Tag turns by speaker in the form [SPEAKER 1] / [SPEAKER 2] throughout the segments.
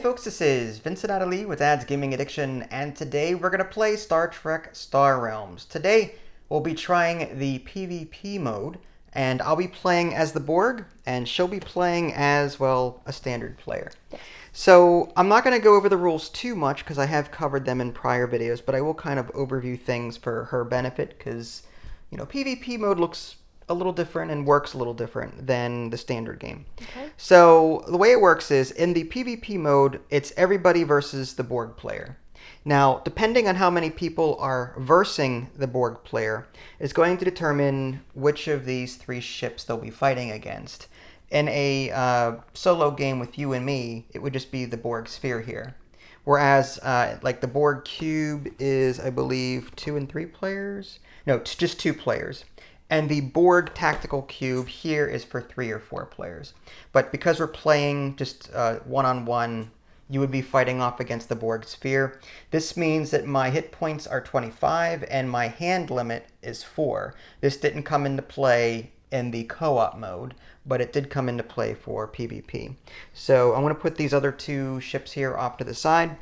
[SPEAKER 1] folks, this is Vincent Adeli with Ad's Gaming Addiction, and today we're going to play Star Trek Star Realms. Today we'll be trying the PvP mode, and I'll be playing as the Borg, and she'll be playing as, well, a standard player.
[SPEAKER 2] Yes.
[SPEAKER 1] So I'm not going to go over the rules too much because I have covered them in prior videos, but I will kind of overview things for her benefit because, you know, PvP mode looks a little different and works a little different than the standard game.
[SPEAKER 2] Okay.
[SPEAKER 1] So the way it works is in the PvP mode, it's everybody versus the Borg player. Now, depending on how many people are versing the Borg player is going to determine which of these three ships they'll be fighting against. In a solo game with you and me, it would just be the Borg sphere here. Whereas, like the Borg cube is, I believe, 2 and 3 players. No, it's just 2 players. And the Borg tactical cube here is for 3 or 4 players. But because we're playing just one-on-one, you would be fighting off against the Borg sphere. This means that my hit points are 25 and my hand limit is 4. This didn't come into play in the co-op mode, but it did come into play for PvP. So I'm going to put these other 2 ships here off to the side.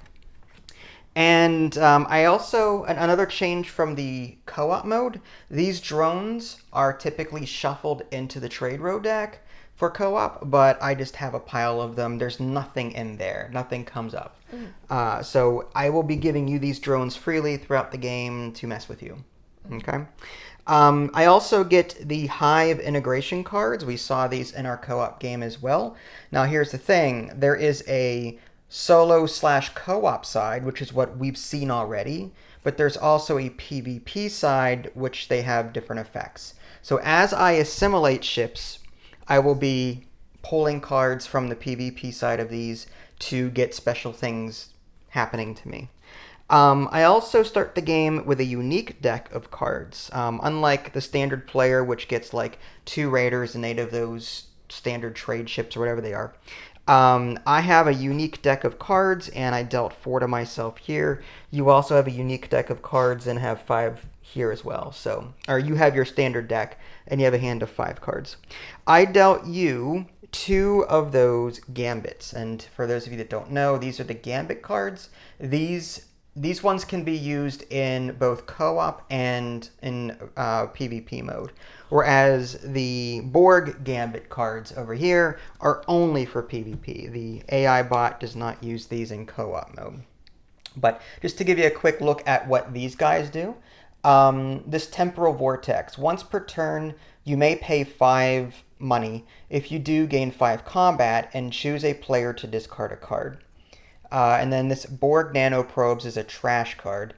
[SPEAKER 1] And I also, another change from the co-op mode, these drones are typically shuffled into the trade row deck for co-op, but I just have a pile of them. There's nothing in there. Nothing comes up. So I will be giving you these drones freely throughout the game to mess with you. Okay. I also get the Hive integration cards. We saw these in our co-op game as well. Now here's the thing. There is a solo/co-op side, which is what we've seen already, but there's also a PvP side, which they have different effects. So as I assimilate ships, I will be pulling cards from the PvP side of these to get special things happening to me. I also start the game with a unique deck of cards. Unlike the standard player, which gets like 2 raiders and 8 of those standard trade ships or whatever they are. I have a unique deck of cards, and I dealt 4 to myself here. You also have a unique deck of cards and have 5 here as well. So, or you have your standard deck, and you have a hand of 5 cards. I dealt you 2 of those Gambits, and for those of you that don't know, these are the Gambit cards. These ones can be used in both co-op and in PvP mode. Whereas the Borg Gambit cards over here are only for PvP. The AI bot does not use these in co-op mode. But just to give you a quick look at what these guys do. This Temporal Vortex. Once per turn, you may pay 5 money. If you do, gain 5 combat and choose a player to discard a card. And then this Borg Nanoprobes is a trash card.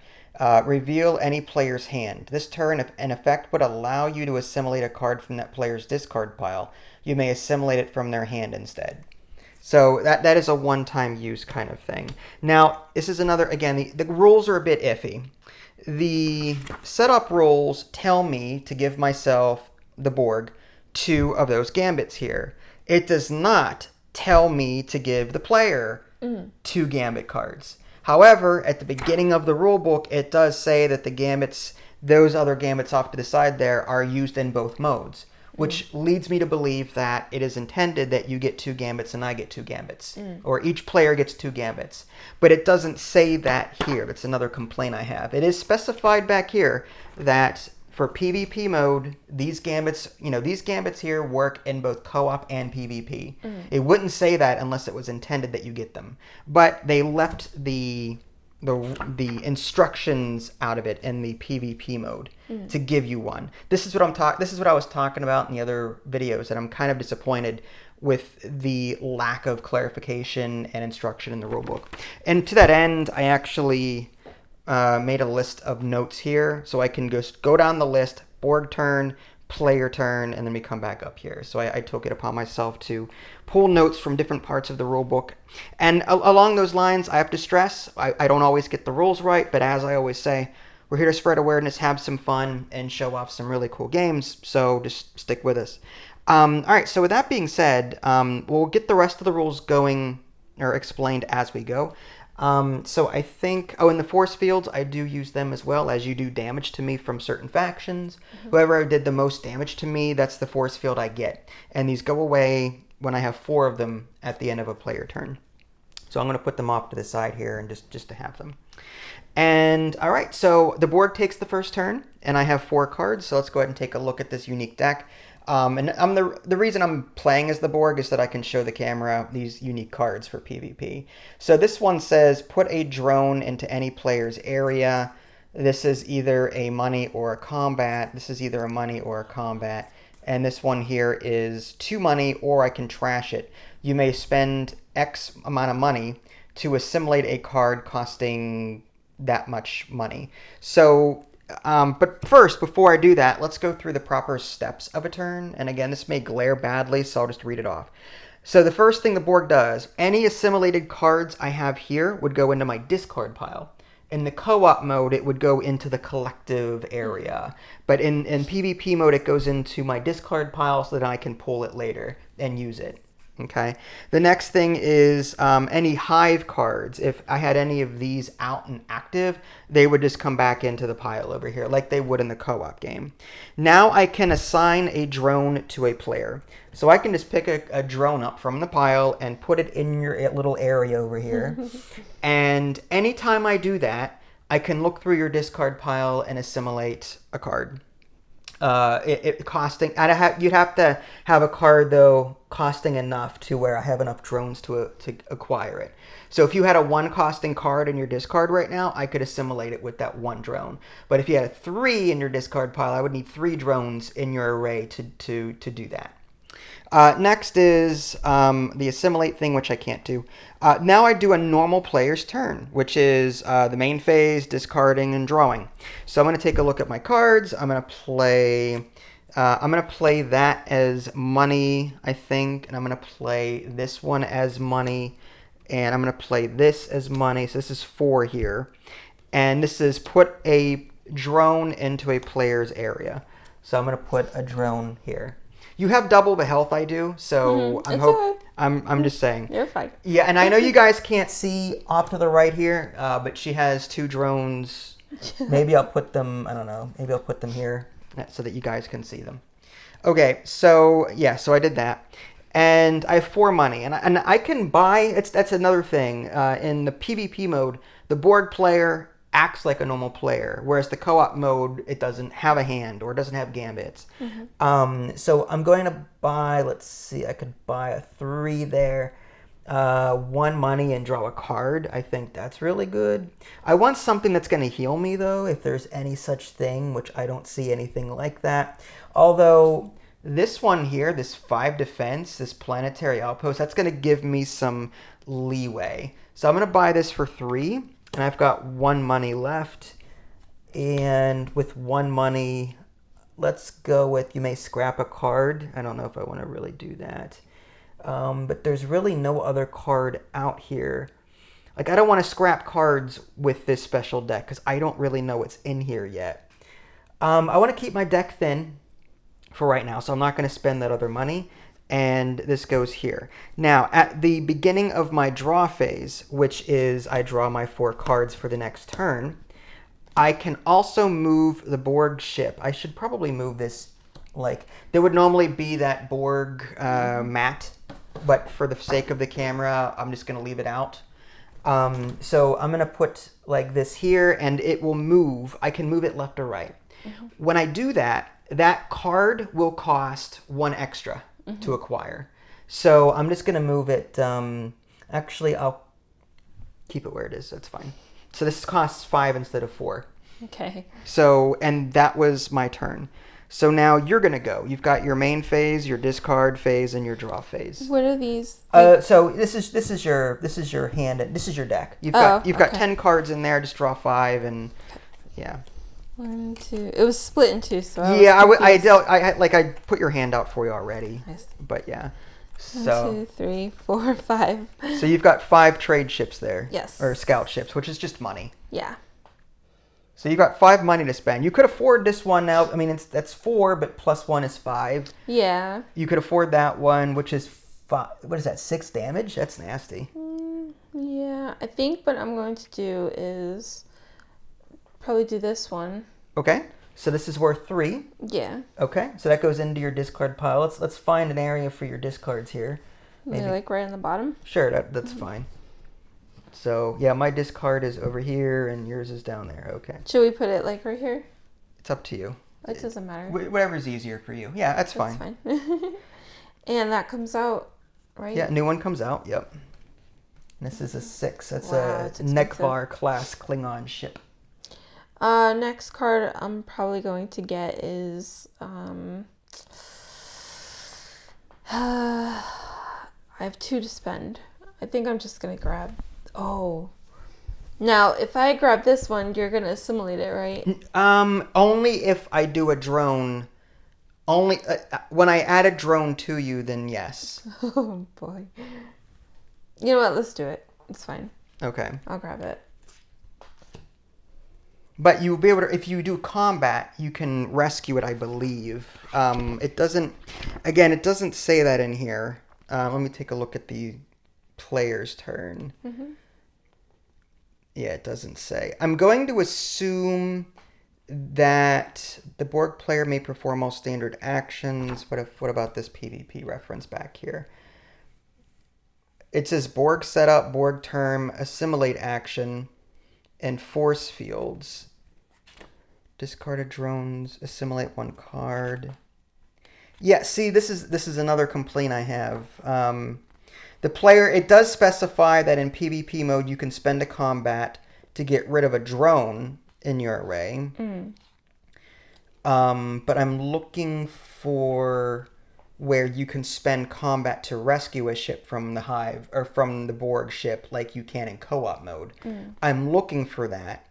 [SPEAKER 1] Reveal any player's hand. This turn, if an effect would allow you to assimilate a card from that player's discard pile, you may assimilate it from their hand instead. So that is a one-time use kind of thing. Now, this is another, again, the rules are a bit iffy. The setup rules tell me to give myself, the Borg, 2 of those Gambits here. It does not tell me to give the player 2 Gambit cards. However, at the beginning of the rulebook, it does say that the Gambits, those other Gambits off to the side there, are used in both modes, which leads me to believe that it is intended that you get 2 Gambits and I get 2 Gambits, or each player gets 2 Gambits. But it doesn't say that here. That's another complaint I have. It is specified back here that for PvP mode, these Gambits, these Gambits here work in both co-op and PvP. It wouldn't say that unless it was intended that you get them. But they left the instructions out of it in the PvP mode to give you one. This is what I was talking about in the other videos, that I'm kind of disappointed with the lack of clarification and instruction in the rulebook. And to that end, I actually made a list of notes here, so I can just go down the list, Borg turn, player turn, and then we come back up here. So I took it upon myself to pull notes from different parts of the rulebook. And along those lines, I have to stress, I don't always get the rules right, but as I always say, we're here to spread awareness, have some fun, and show off some really cool games, so just stick with us. Alright, so with that being said, we'll get the rest of the rules going, or explained as we go. So I think, in the force fields, I do use them as well, as you do damage to me from certain factions. Whoever did the most damage to me, that's the force field I get. And these go away when I have 4 of them at the end of a player turn. So I'm going to put them off to the side here and just to have them. And all right, so the Borg takes the first turn, and I have 4 cards. So let's go ahead and take a look at this unique deck. And the reason I'm playing as the Borg is that I can show the camera these unique cards for PvP. So this one says, put a drone into any player's area. This is either a money or a combat. This is either a money or a combat. And this one here is 2 money, or I can trash it. You may spend X amount of money to assimilate a card costing that much money. So, but first, before I do that, let's go through the proper steps of a turn. And again, this may glare badly, so I'll just read it off. So the first thing the Borg does, any assimilated cards I have here would go into my discard pile. In the co-op mode, it would go into the collective area. But in PvP mode, it goes into my discard pile so that I can pull it later and use it. Okay. The next thing is any hive cards. If I had any of these out and active, they would just come back into the pile over here like they would in the co-op game. Now I can assign a drone to a player. So I can just pick a drone up from the pile and put it in your little area over here. And anytime I do that, I can look through your discard pile and assimilate a card. Costing, you'd have to have a card though costing enough to where I have enough drones to acquire it. So if you had a 1 costing card in your discard right now, I could assimilate it with that 1 drone. But if you had a 3 in your discard pile, I would need 3 drones in your array to do that. Next is the assimilate thing, which I can't do. Now I do a normal player's turn, which is the main phase, discarding, and drawing. So I'm going to take a look at my cards. I'm going to play that as money, I think, and I'm going to play this one as money, and I'm going to play this as money. So this is 4 here, and this is put a drone into a player's area. So I'm going to put a drone here. You have double the health I do, so I'm just saying.
[SPEAKER 2] You're fine.
[SPEAKER 1] Yeah, and I know you guys can't see off to the right here, but she has 2 drones. Maybe I'll put them, I don't know, maybe I'll put them here so that you guys can see them. Okay, so yeah, so I did that. And I have 4 money, and I can buy, that's another thing. In the PvP mode, the Borg player acts like a normal player, whereas the co-op mode, it doesn't have a hand or it doesn't have gambits. So I'm going to buy, let's see, I could buy a 3 there, 1 money and draw a card. I think that's really good. I want something that's going to heal me though, if there's any such thing, which I don't see anything like that. Although this one here, this 5 defense, this planetary outpost, that's going to give me some leeway. So I'm going to buy this for 3. And I've got 1 money left. And with 1 money, let's go with, you may scrap a card. I don't know if I want to really do that. But there's really no other card out here. Like, I don't want to scrap cards with this special deck because I don't really know what's in here yet. I want to keep my deck thin for right now, so I'm not going to spend that other money. And this goes here. Now, at the beginning of my draw phase, which is I draw my 4 cards for the next turn, I can also move the Borg ship. I should probably move this, like, there would normally be that Borg mat, but for the sake of the camera, I'm just going to leave it out. So I'm going to put, like, this here, and it will move. I can move it left or right. When I do that, that card will cost 1 extra. To acquire. So I'm just going to move it. Actually, I'll keep it where it is. That's fine. So this costs 5 instead of 4.
[SPEAKER 2] Okay.
[SPEAKER 1] So, and that was my turn. So now you're going to go. You've got your main phase, your discard phase, and your draw phase.
[SPEAKER 2] What are these?
[SPEAKER 1] So this is your hand. This is your deck. You've got 10 cards in there. Just draw 5 and yeah.
[SPEAKER 2] 1, 2. It was split in 2, so
[SPEAKER 1] I put your hand out for you already. But yeah.
[SPEAKER 2] 1, 2, 3, 4, 5.
[SPEAKER 1] So you've got 5 trade ships there.
[SPEAKER 2] Yes.
[SPEAKER 1] Or scout ships, which is just money.
[SPEAKER 2] Yeah.
[SPEAKER 1] So you've got 5 money to spend. You could afford this one now. I mean, that's 4, but plus 1 is 5.
[SPEAKER 2] Yeah.
[SPEAKER 1] You could afford that one, which is 5. What is that? 6 damage? That's nasty.
[SPEAKER 2] Yeah, I think what I'm going to do is probably do this one.
[SPEAKER 1] Okay. So this is worth 3.
[SPEAKER 2] Yeah.
[SPEAKER 1] Okay. So that goes into your discard pile. Let's find an area for your discards here.
[SPEAKER 2] Maybe like right on the bottom?
[SPEAKER 1] Sure, that's fine. So, yeah, my discard is over here and yours is down there. Okay.
[SPEAKER 2] Should we put it like right here?
[SPEAKER 1] It's up to you.
[SPEAKER 2] It doesn't matter.
[SPEAKER 1] Whatever's easier for you. Yeah, that's fine.
[SPEAKER 2] That's fine. And that comes out, right?
[SPEAKER 1] Yeah, new one comes out. Yep. This is a 6. That's
[SPEAKER 2] Wow,
[SPEAKER 1] a
[SPEAKER 2] it's expensive.
[SPEAKER 1] Nekvar class Klingon ship.
[SPEAKER 2] Next card I'm probably going to get is I have 2 to spend. I think I'm just gonna grab. Oh, now if I grab this one, you're gonna assimilate it, right?
[SPEAKER 1] Only if I do a drone. Only when I add a drone to you, then yes.
[SPEAKER 2] Oh boy. You know what? Let's do it. It's fine.
[SPEAKER 1] Okay.
[SPEAKER 2] I'll grab it.
[SPEAKER 1] But you'll be able to, if you do combat, you can rescue it, I believe. It doesn't say that in here. Let me take a look at the player's turn.
[SPEAKER 2] Mm-hmm.
[SPEAKER 1] Yeah, it doesn't say. I'm going to assume that the Borg player may perform all standard actions. What about this PvP reference back here? It says Borg setup, Borg term, assimilate action, and force fields. Discarded drones, assimilate 1 card. Yeah, see, this is another complaint I have. The player, it does specify that in PvP mode you can spend a combat to get rid of a drone in your array. But I'm looking for where you can spend combat to rescue a ship from the Hive or from the Borg ship like you can in co-op mode. I'm looking for that,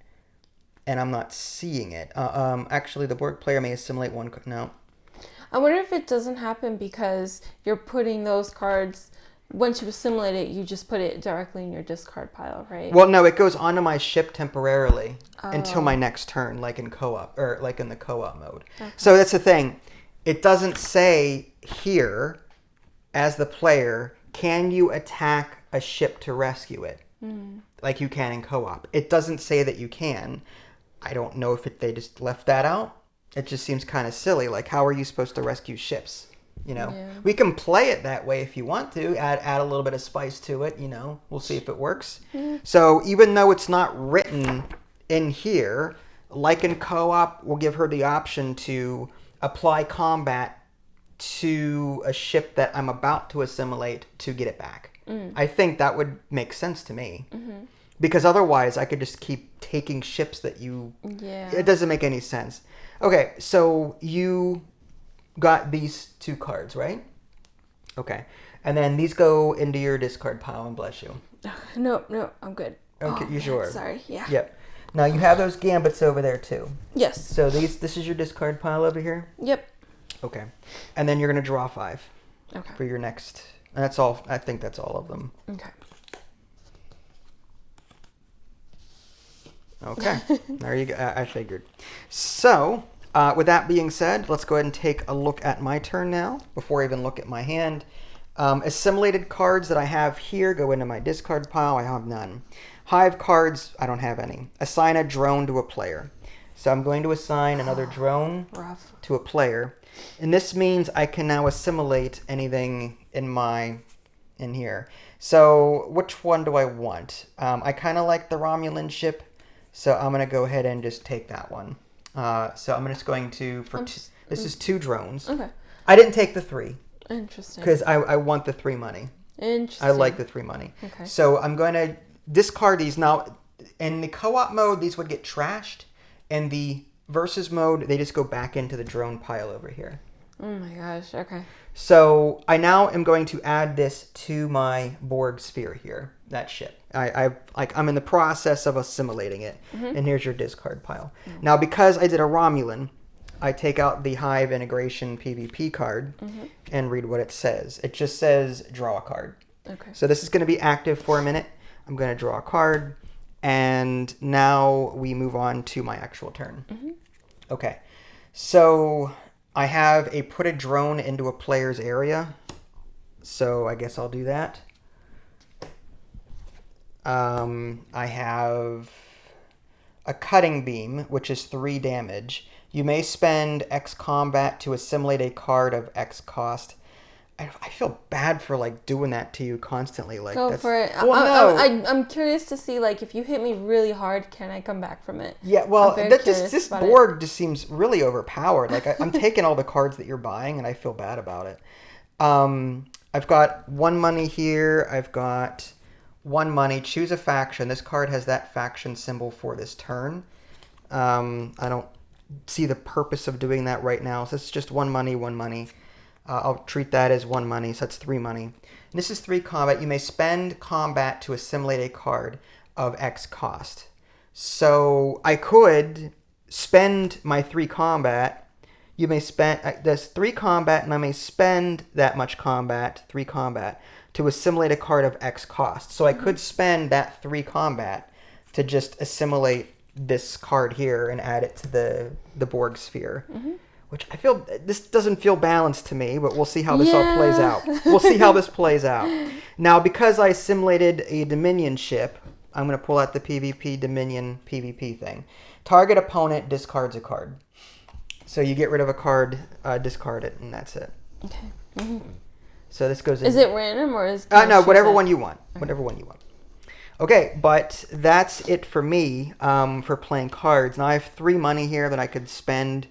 [SPEAKER 1] and I'm not seeing it. Actually, the Borg player may assimilate 1... No.
[SPEAKER 2] I wonder if it doesn't happen because you're putting those cards. Once you assimilate it, you just put it directly in your discard pile, right?
[SPEAKER 1] Well, no, it goes onto my ship temporarily until my next turn, like in co-op or like in the co-op mode. Okay. So that's the thing. It doesn't say here, as the player, can you attack a ship to rescue it, like you can in co-op. It doesn't say that you can. I don't know if they just left that out. It just seems kind of silly. Like, how are you supposed to rescue ships? You know, we can play it that way if you want to, add a little bit of spice to it, you know, we'll see if it works. So even though it's not written in here, like in co-op, we'll give her the option to apply combat to a ship that I'm about to assimilate to get it back. I think that would make sense to me. Because otherwise I could just keep taking ships that you... Yeah. It doesn't make any sense. Okay, so you got these 2 cards, right? Okay. And then these go into your discard pile, and bless you.
[SPEAKER 2] No, I'm good.
[SPEAKER 1] Okay, you sure?
[SPEAKER 2] Sorry, yeah.
[SPEAKER 1] Yep. Now you have those Gambits over there too.
[SPEAKER 2] Yes.
[SPEAKER 1] So this is your discard pile over here?
[SPEAKER 2] Yep.
[SPEAKER 1] Okay. And then you're going to draw 5.
[SPEAKER 2] Okay.
[SPEAKER 1] For your next... And that's all. I think that's all of them.
[SPEAKER 2] Okay.
[SPEAKER 1] Okay. There you go. I figured. So... with that being said, let's go ahead and take a look at my turn now, before I even look at my hand. Assimilated cards that I have here go into my discard pile. I have none. Hive cards, I don't have any. Assign a drone to a player. So I'm going to assign another drone to a player. And this means I can now assimilate anything in here. So which one do I want? I kind of like the Romulan ship, so I'm going to go ahead and just take that one. So I'm just going to, this is 2 drones. Okay. I didn't take the 3.
[SPEAKER 2] Interesting.
[SPEAKER 1] Because I want the 3 money.
[SPEAKER 2] Interesting.
[SPEAKER 1] I like the 3 money.
[SPEAKER 2] Okay.
[SPEAKER 1] So I'm going to discard these. Now, in the co-op mode, these would get trashed. In the versus mode, they just go back into the drone pile over here.
[SPEAKER 2] Oh my gosh, okay.
[SPEAKER 1] So I now am going to add this to my Borg sphere here, that ship. I'm in the process of assimilating it, and here's your discard pile. Now, because I did a Romulan, I take out the Hive integration PvP card and read what it says. It just says draw a card. Okay. So this is going to be active for a minute. I'm going to draw a card, and now we move on to my actual turn. Okay. So I have a put a drone into a player's area. So I guess I'll do that. I have a cutting beam, which is 3 damage. You may spend X combat to assimilate a card of X cost. I feel bad for like doing that to you constantly. Like
[SPEAKER 2] Go
[SPEAKER 1] that's,
[SPEAKER 2] for it.
[SPEAKER 1] Well, no.
[SPEAKER 2] I'm curious to see, like, if you hit me really hard, can I come back from it?
[SPEAKER 1] Yeah, well,
[SPEAKER 2] I'm very
[SPEAKER 1] that
[SPEAKER 2] curious
[SPEAKER 1] this
[SPEAKER 2] about
[SPEAKER 1] board just seems really overpowered. Like I'm taking all the cards that you're buying, and I feel bad about it. I've got 1 money here. I've got 1 money. Choose a faction. This card has that faction symbol for this turn. I don't see the purpose of doing that right now. So it's just 1 money, 1 money. I'll treat that as 1 money, so that's 3 money. And this is 3 combat. You may spend combat to assimilate a card of X cost. So I could spend my 3 combat. You may spend, there's 3 combat, and I may spend that much combat, 3 combat, to assimilate a card of X cost. So I could spend that 3 combat to just assimilate this card here and add it to the Borg sphere. Which I feel, this doesn't feel balanced to me, but we'll see how this all plays out. We'll see how this plays out. Now, because I assimilated a Dominion ship, I'm going to pull out the PvP Dominion PvP thing. Target opponent discards a card. So you get rid of a card, discard it, and that's it.
[SPEAKER 2] Okay.
[SPEAKER 1] So this goes in.
[SPEAKER 2] Is it random or is
[SPEAKER 1] No, whatever one you want. Whatever one you want. Okay, but that's it for me for playing cards. Now I have 3 money here that I could spend.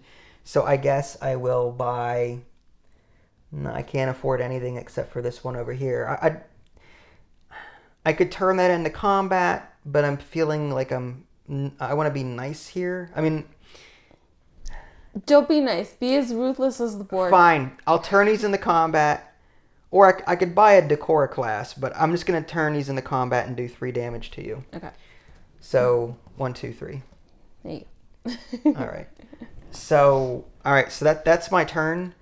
[SPEAKER 1] So I guess I will buy... No, I can't afford anything except for this one over here. I could turn that into combat, but I'm feeling like I want to be nice here. I mean...
[SPEAKER 2] Don't be nice. Be as ruthless as the board.
[SPEAKER 1] Fine. I'll turn these into combat. Or I could buy a Decora class, but I'm just going to turn these into combat and do 3 damage to you.
[SPEAKER 2] Okay.
[SPEAKER 1] So, 1, 2, 3.
[SPEAKER 2] There you
[SPEAKER 1] go. All right. So, all right, so that's my turn.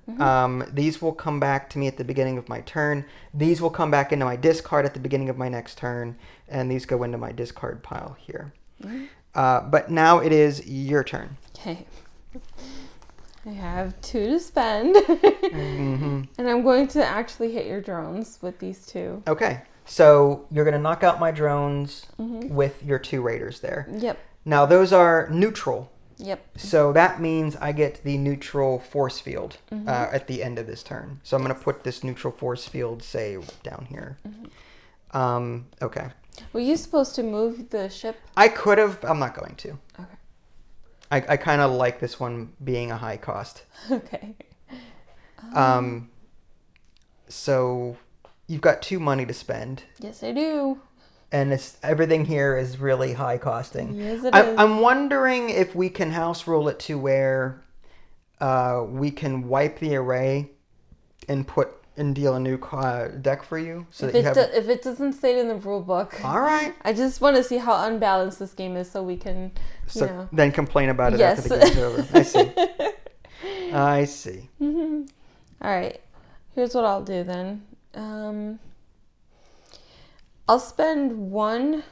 [SPEAKER 1] These will come back to me at the beginning of my turn. These will come back into my discard at the beginning of my next turn, and these go into my discard pile here. But now it is your turn.
[SPEAKER 2] Okay. I have 2 to spend, and I'm going to actually hit your drones with these 2.
[SPEAKER 1] Okay, so you're going to knock out my drones with your 2 raiders there.
[SPEAKER 2] Yep.
[SPEAKER 1] Now, those are neutral.
[SPEAKER 2] Yep.
[SPEAKER 1] So that means I get the neutral force field at the end of this turn. So I'm going to put this neutral force field, say, down here. Okay.
[SPEAKER 2] Were you supposed to move the ship?
[SPEAKER 1] I could have. I'm not going to.
[SPEAKER 2] Okay.
[SPEAKER 1] I kind of like this one being a high cost.
[SPEAKER 2] Okay.
[SPEAKER 1] So you've got 2 money to spend.
[SPEAKER 2] Yes, I do.
[SPEAKER 1] And everything here is really high costing.
[SPEAKER 2] Yes, it is.
[SPEAKER 1] I'm wondering if we can house rule it to where we can wipe the array and deal a new deck for you. So
[SPEAKER 2] if it doesn't state in the rule book.
[SPEAKER 1] All right.
[SPEAKER 2] I just want to see how unbalanced this game is so we can,
[SPEAKER 1] then complain about it after the game's over. I see. I see.
[SPEAKER 2] All right. Here's what I'll do then. I'll spend 1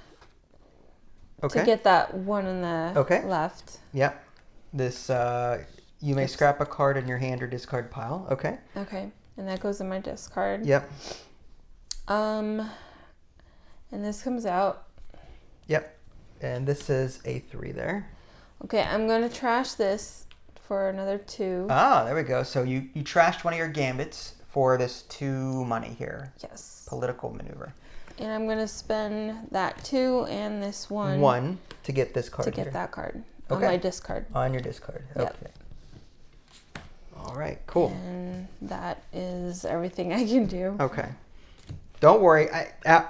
[SPEAKER 2] to get that 1 in the left.
[SPEAKER 1] Yep. This, you may scrap a card in your hand or discard pile. Okay.
[SPEAKER 2] Okay. And that goes in my discard.
[SPEAKER 1] Yep.
[SPEAKER 2] And this comes out.
[SPEAKER 1] Yep. And this is a 3 there.
[SPEAKER 2] Okay, I'm going to trash this for another 2.
[SPEAKER 1] Ah, there we go. So you trashed one of your Gambits for this 2 money here.
[SPEAKER 2] Yes.
[SPEAKER 1] Political maneuver.
[SPEAKER 2] And I'm going to spend that 2 and this 1.
[SPEAKER 1] 1 to get this card
[SPEAKER 2] to get
[SPEAKER 1] here.
[SPEAKER 2] that card on my discard.
[SPEAKER 1] On your discard.
[SPEAKER 2] Yep.
[SPEAKER 1] Okay. All right, cool.
[SPEAKER 2] And that is everything I can do.
[SPEAKER 1] Okay. Don't worry.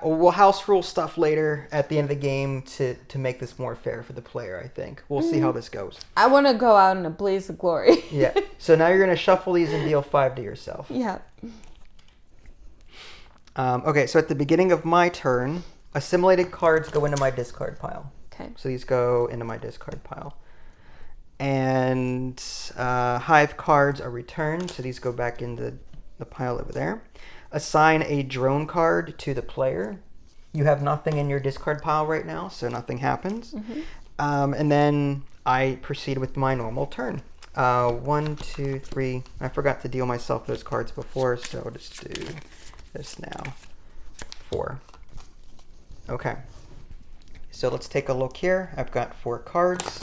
[SPEAKER 1] We'll house rule stuff later at the end of the game to make this more fair for the player, I think. We'll see how this goes.
[SPEAKER 2] I want to go out in a blaze of glory.
[SPEAKER 1] Yeah. So now you're going to shuffle these and deal 5 to yourself.
[SPEAKER 2] Yeah.
[SPEAKER 1] Okay, so at the beginning of my turn, assimilated cards go into my discard pile.
[SPEAKER 2] Okay.
[SPEAKER 1] So these go into my discard pile. And hive cards are returned, so these go back into the pile over there. Assign a drone card to the player. You have nothing in your discard pile right now, so nothing happens. And then I proceed with my normal turn. 1, 2, 3. I forgot to deal myself those cards before, so I'll just do this now. 4. Okay. So let's take a look here. I've got 4 cards.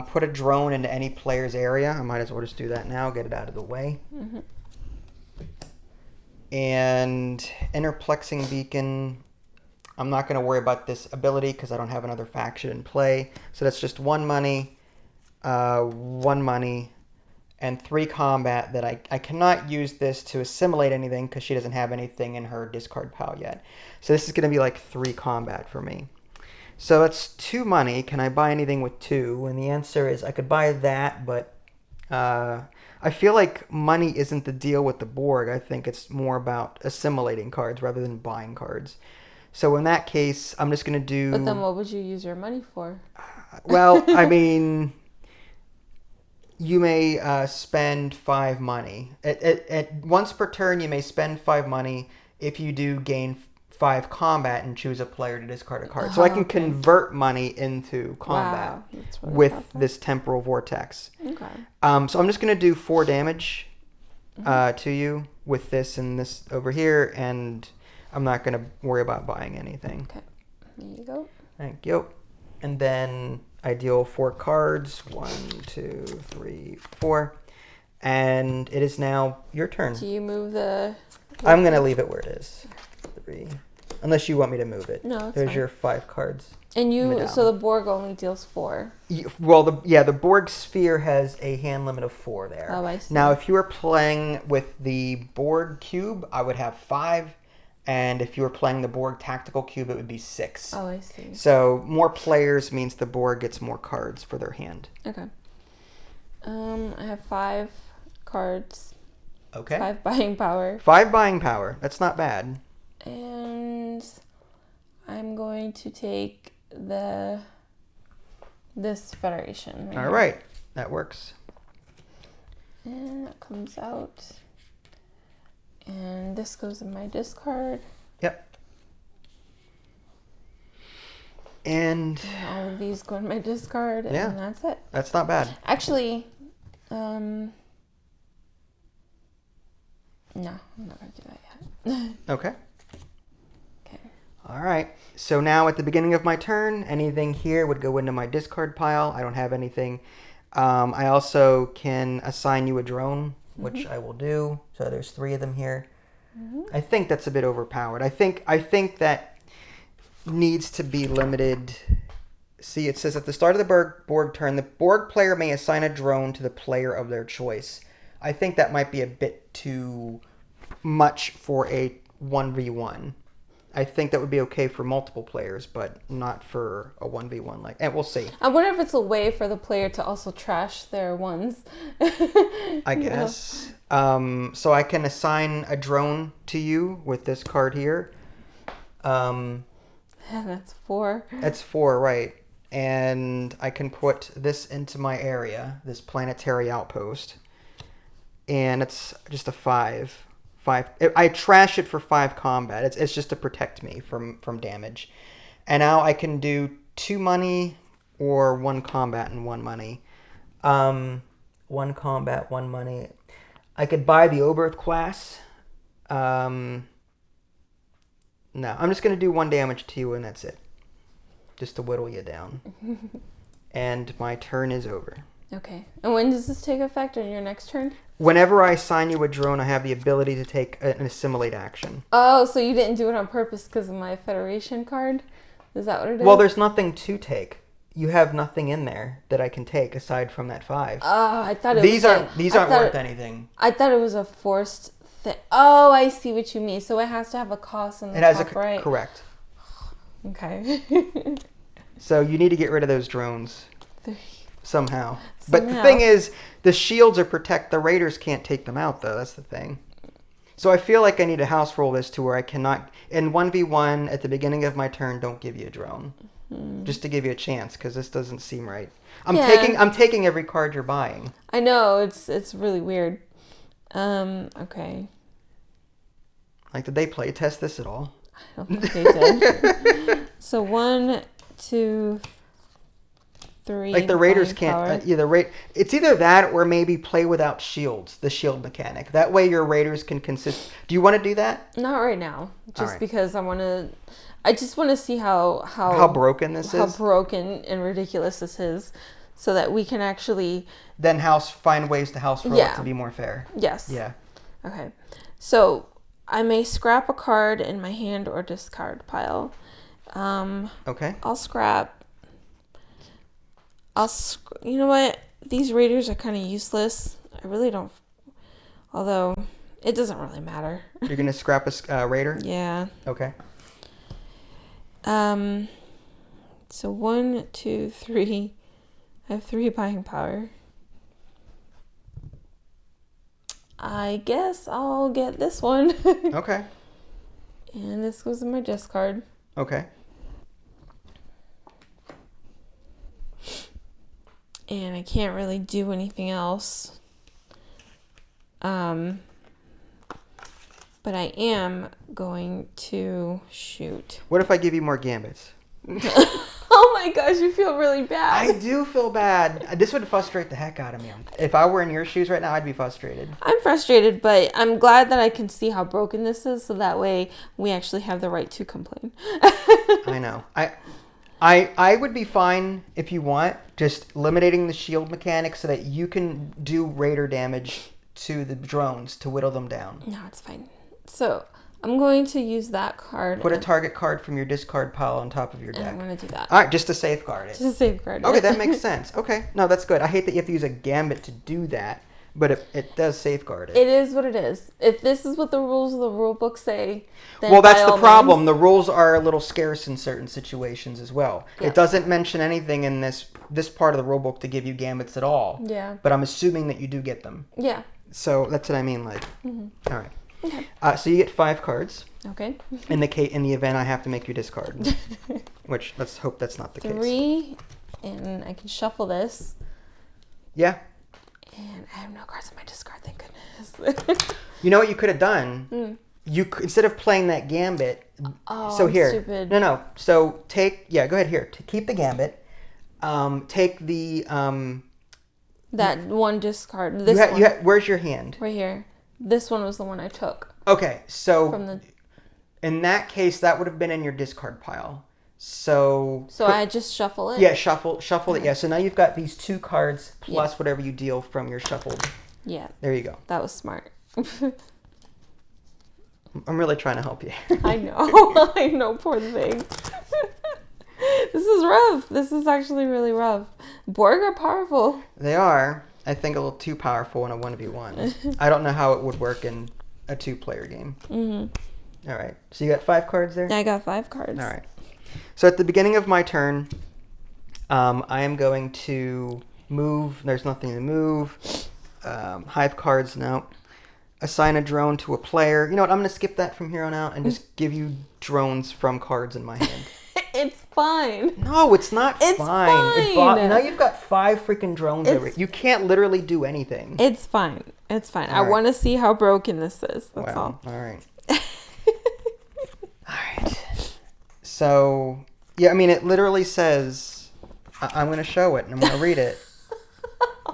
[SPEAKER 1] Put a drone into any player's area. I might as well just do that now, get it out of the way. And interplexing beacon. I'm not going to worry about this ability because I don't have another faction in play. So that's just 1 money, 1 money, and 3 combat that I cannot use this to assimilate anything because she doesn't have anything in her discard pile yet. So this is going to be like 3 combat for me. So that's 2 money. Can I buy anything with 2? And the answer is I could buy that, but I feel like money isn't the deal with the Borg. I think it's more about assimilating cards rather than buying cards. So in that case, I'm just going to do...
[SPEAKER 2] But then what would you use your money for?
[SPEAKER 1] Well, I mean, you may spend 5 money. At once per turn, you may spend 5 money. If you do, gain 5 combat and choose a player to discard a card. So I can convert money into combat really with powerful. This temporal vortex.
[SPEAKER 2] Okay.
[SPEAKER 1] So I'm just going to do 4 damage to you with this and this over here, and I'm not going to worry about buying anything.
[SPEAKER 2] Okay. There you go.
[SPEAKER 1] Thank you. And then I deal 4 cards. 1, 2, 3, 4. And it is now your turn.
[SPEAKER 2] Do you move the...
[SPEAKER 1] I'm going to leave it where it is. 3. Unless you want me to move it.
[SPEAKER 2] No, it's
[SPEAKER 1] There's
[SPEAKER 2] fine.
[SPEAKER 1] your 5 cards.
[SPEAKER 2] And you... So the Borg only deals 4.
[SPEAKER 1] Well, the Borg sphere has a hand limit of 4 there.
[SPEAKER 2] Oh, I see.
[SPEAKER 1] Now, if you were playing with the Borg cube, I would have 5. And if you were playing the Borg tactical cube, it would be 6.
[SPEAKER 2] Oh, I see.
[SPEAKER 1] So more players means the Borg gets more cards for their hand.
[SPEAKER 2] Okay. I have 5 cards.
[SPEAKER 1] Okay.
[SPEAKER 2] 5 buying power.
[SPEAKER 1] 5 buying power. That's not bad.
[SPEAKER 2] And I'm going to take this Federation.
[SPEAKER 1] All right. That works.
[SPEAKER 2] And that comes out. And this goes in my discard.
[SPEAKER 1] Yep. And
[SPEAKER 2] all of these go in my discard, and that's it.
[SPEAKER 1] That's not bad.
[SPEAKER 2] Actually, no, I'm not going to do that yet.
[SPEAKER 1] Okay.
[SPEAKER 2] Okay.
[SPEAKER 1] All right. So now at the beginning of my turn, anything here would go into my discard pile. I don't have anything. I also can assign you a drone, which I will do. So there's 3 of them here. I think that's a bit overpowered. I think that needs to be limited. See, it says at the start of the Borg turn, the Borg player may assign a drone to the player of their choice. I think that might be a bit too much for a 1v1. I think that would be okay for multiple players, but not for a 1v1. And we'll see.
[SPEAKER 2] I wonder if it's a way for the player to also trash their ones.
[SPEAKER 1] I guess. So I can assign a drone to you with this card here.
[SPEAKER 2] That's 4.
[SPEAKER 1] That's 4, right. And I can put this into my area, this planetary outpost. And it's just a 5. I trash it for 5 combat. It's just to protect me from damage. And now I can do 2 money or 1 combat and 1 money. 1 combat, 1 money. I could buy the Oberth class. No, I'm just going to do 1 damage to you and that's it. Just to whittle you down. And my turn is over.
[SPEAKER 2] Okay. And when does this take effect on your next turn?
[SPEAKER 1] Whenever I assign you a drone, I have the ability to take an assimilate action.
[SPEAKER 2] Oh, so you didn't do it on purpose because of my Federation card? Is that what it is?
[SPEAKER 1] Well, there's nothing to take. You have nothing in there that I can take aside from that 5.
[SPEAKER 2] Oh, I thought
[SPEAKER 1] these aren't worth anything.
[SPEAKER 2] I thought it was a forced thing. Oh, I see what you mean. So it has to have a cost on the top right.
[SPEAKER 1] Correct.
[SPEAKER 2] Okay.
[SPEAKER 1] So you need to get rid of those drones. Somehow. But the
[SPEAKER 2] Somehow.
[SPEAKER 1] thing is, the shields are protect. The raiders can't take them out, though. That's the thing. So I feel like I need to house roll this to where I cannot... In 1v1, at the beginning of my turn, don't give you a drone. Just to give you a chance, because this doesn't seem right. I'm taking every card you're buying.
[SPEAKER 2] I know. It's really weird. Okay.
[SPEAKER 1] Like, did they play test this at all?
[SPEAKER 2] I don't think they did. So 1, 2, 3.
[SPEAKER 1] Like the raiders
[SPEAKER 2] buying power.
[SPEAKER 1] can't. It's either that or maybe play without shields. The shield mechanic. That way your raiders can consist. Do you want to do that?
[SPEAKER 2] Not right now. Just
[SPEAKER 1] right.
[SPEAKER 2] because I just want to see how
[SPEAKER 1] broken this is.
[SPEAKER 2] How broken and ridiculous this is, so that we can actually
[SPEAKER 1] then find ways to house roll it to be more fair.
[SPEAKER 2] Yes.
[SPEAKER 1] Yeah.
[SPEAKER 2] Okay. So I may scrap a card in my hand or discard pile.
[SPEAKER 1] Okay.
[SPEAKER 2] I'll scrap. You know what? These raiders are kind of useless. I really don't. Although, it doesn't really matter.
[SPEAKER 1] You're going to scrap a raider?
[SPEAKER 2] Yeah.
[SPEAKER 1] Okay.
[SPEAKER 2] So 1, 2, 3. I have 3 buying power. I guess I'll get this one.
[SPEAKER 1] Okay.
[SPEAKER 2] And this goes in my discard.
[SPEAKER 1] Okay.
[SPEAKER 2] And I can't really do anything else. But I am going to shoot.
[SPEAKER 1] What if I give you more gambits?
[SPEAKER 2] Oh my gosh, you feel really bad.
[SPEAKER 1] I do feel bad. This would frustrate the heck out of me. If I were in your shoes right now, I'd be frustrated.
[SPEAKER 2] I'm frustrated, but I'm glad that I can see how broken this is, so that way we actually have the right to complain.
[SPEAKER 1] I know. I would be fine if you want, just eliminating the shield mechanic so that you can do raider damage to the drones to whittle them down.
[SPEAKER 2] No, it's fine. So I'm going to use that card.
[SPEAKER 1] Put a target card from your discard pile on top of your deck.
[SPEAKER 2] I'm going to do that.
[SPEAKER 1] All right, just to safeguard it.
[SPEAKER 2] Just to safeguard it.
[SPEAKER 1] Okay, that makes sense. Okay, no, that's good. I hate that you have to use a gambit to do that, but it does safeguard it.
[SPEAKER 2] It is what it is. If this is what the rules of the rule book say, then
[SPEAKER 1] well, that's
[SPEAKER 2] by
[SPEAKER 1] the
[SPEAKER 2] all
[SPEAKER 1] problem.
[SPEAKER 2] means.
[SPEAKER 1] The rules are a little scarce in certain situations as well.
[SPEAKER 2] Yeah.
[SPEAKER 1] It doesn't mention anything in this part of the rule book to give you gambits at all.
[SPEAKER 2] Yeah.
[SPEAKER 1] But I'm assuming that you do get them.
[SPEAKER 2] Yeah.
[SPEAKER 1] So that's what I mean. Like, all right.
[SPEAKER 2] Okay.
[SPEAKER 1] So you get 5 cards.
[SPEAKER 2] Okay.
[SPEAKER 1] In the event I have to make you discard, which let's hope that's not the case.
[SPEAKER 2] 3, and I can shuffle this.
[SPEAKER 1] Yeah.
[SPEAKER 2] And I have no cards in my discard. Thank goodness.
[SPEAKER 1] You know what you could have done? Instead of playing that gambit.
[SPEAKER 2] Oh,
[SPEAKER 1] So here.
[SPEAKER 2] stupid.
[SPEAKER 1] No. So go ahead here. Keep the gambit. Take the
[SPEAKER 2] That one discard. This one.
[SPEAKER 1] where's your hand?
[SPEAKER 2] Right here. This one was the one I took.
[SPEAKER 1] Okay, so
[SPEAKER 2] From the.
[SPEAKER 1] in that case, that would have been in your discard pile. So
[SPEAKER 2] I just shuffle it.
[SPEAKER 1] Yeah, shuffle it. Yeah. So now you've got these 2 cards plus whatever you deal from your shuffled.
[SPEAKER 2] Yeah.
[SPEAKER 1] There you go.
[SPEAKER 2] That was smart.
[SPEAKER 1] I'm really trying to help you.
[SPEAKER 2] I know. I know. Poor thing. This is rough. This is actually really rough. Borg are powerful.
[SPEAKER 1] They are. I think a little too powerful in a 1v1. I don't know how it would work in a 2-player game. Mm-hmm. All right. So you got 5 cards there?
[SPEAKER 2] I got 5 cards.
[SPEAKER 1] All right. So at the beginning of my turn, I am going to move. There's nothing to move. Hive cards, no. Assign a drone to a player. You know what? I'm going to skip that from here on out and just give you drones from cards in my hand.
[SPEAKER 2] It's fine.
[SPEAKER 1] No, it's not
[SPEAKER 2] It's fine.
[SPEAKER 1] Now you've got 5 freaking drones over it. You can't literally do anything.
[SPEAKER 2] It's fine. It's fine.
[SPEAKER 1] All
[SPEAKER 2] I
[SPEAKER 1] right.
[SPEAKER 2] want to see how broken this is. That's
[SPEAKER 1] Wow.
[SPEAKER 2] all.
[SPEAKER 1] All right. All right. So, yeah, I mean, it literally says, I'm going to show it and I'm going to read it.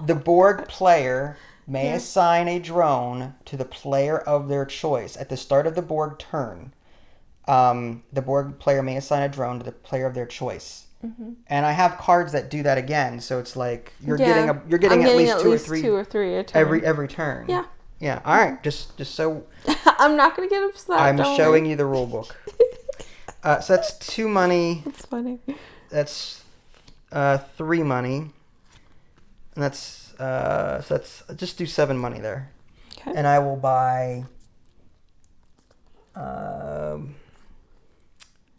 [SPEAKER 1] The Borg player may assign a drone to the player of their choice at the start of the Borg turn. The Borg player may assign a drone to the player of their choice. Mm-hmm. And I have cards that do that again, so it's like you're getting at least 2 or 3
[SPEAKER 2] a turn.
[SPEAKER 1] every turn.
[SPEAKER 2] Yeah.
[SPEAKER 1] Yeah. All right. Just so
[SPEAKER 2] I'm not gonna get upset.
[SPEAKER 1] I'm
[SPEAKER 2] don't
[SPEAKER 1] showing
[SPEAKER 2] worry.
[SPEAKER 1] you the rule book. So that's 2 money.
[SPEAKER 2] It's funny.
[SPEAKER 1] That's 3 money. And that's so that's just do 7 money there.
[SPEAKER 2] Okay.
[SPEAKER 1] And I will buy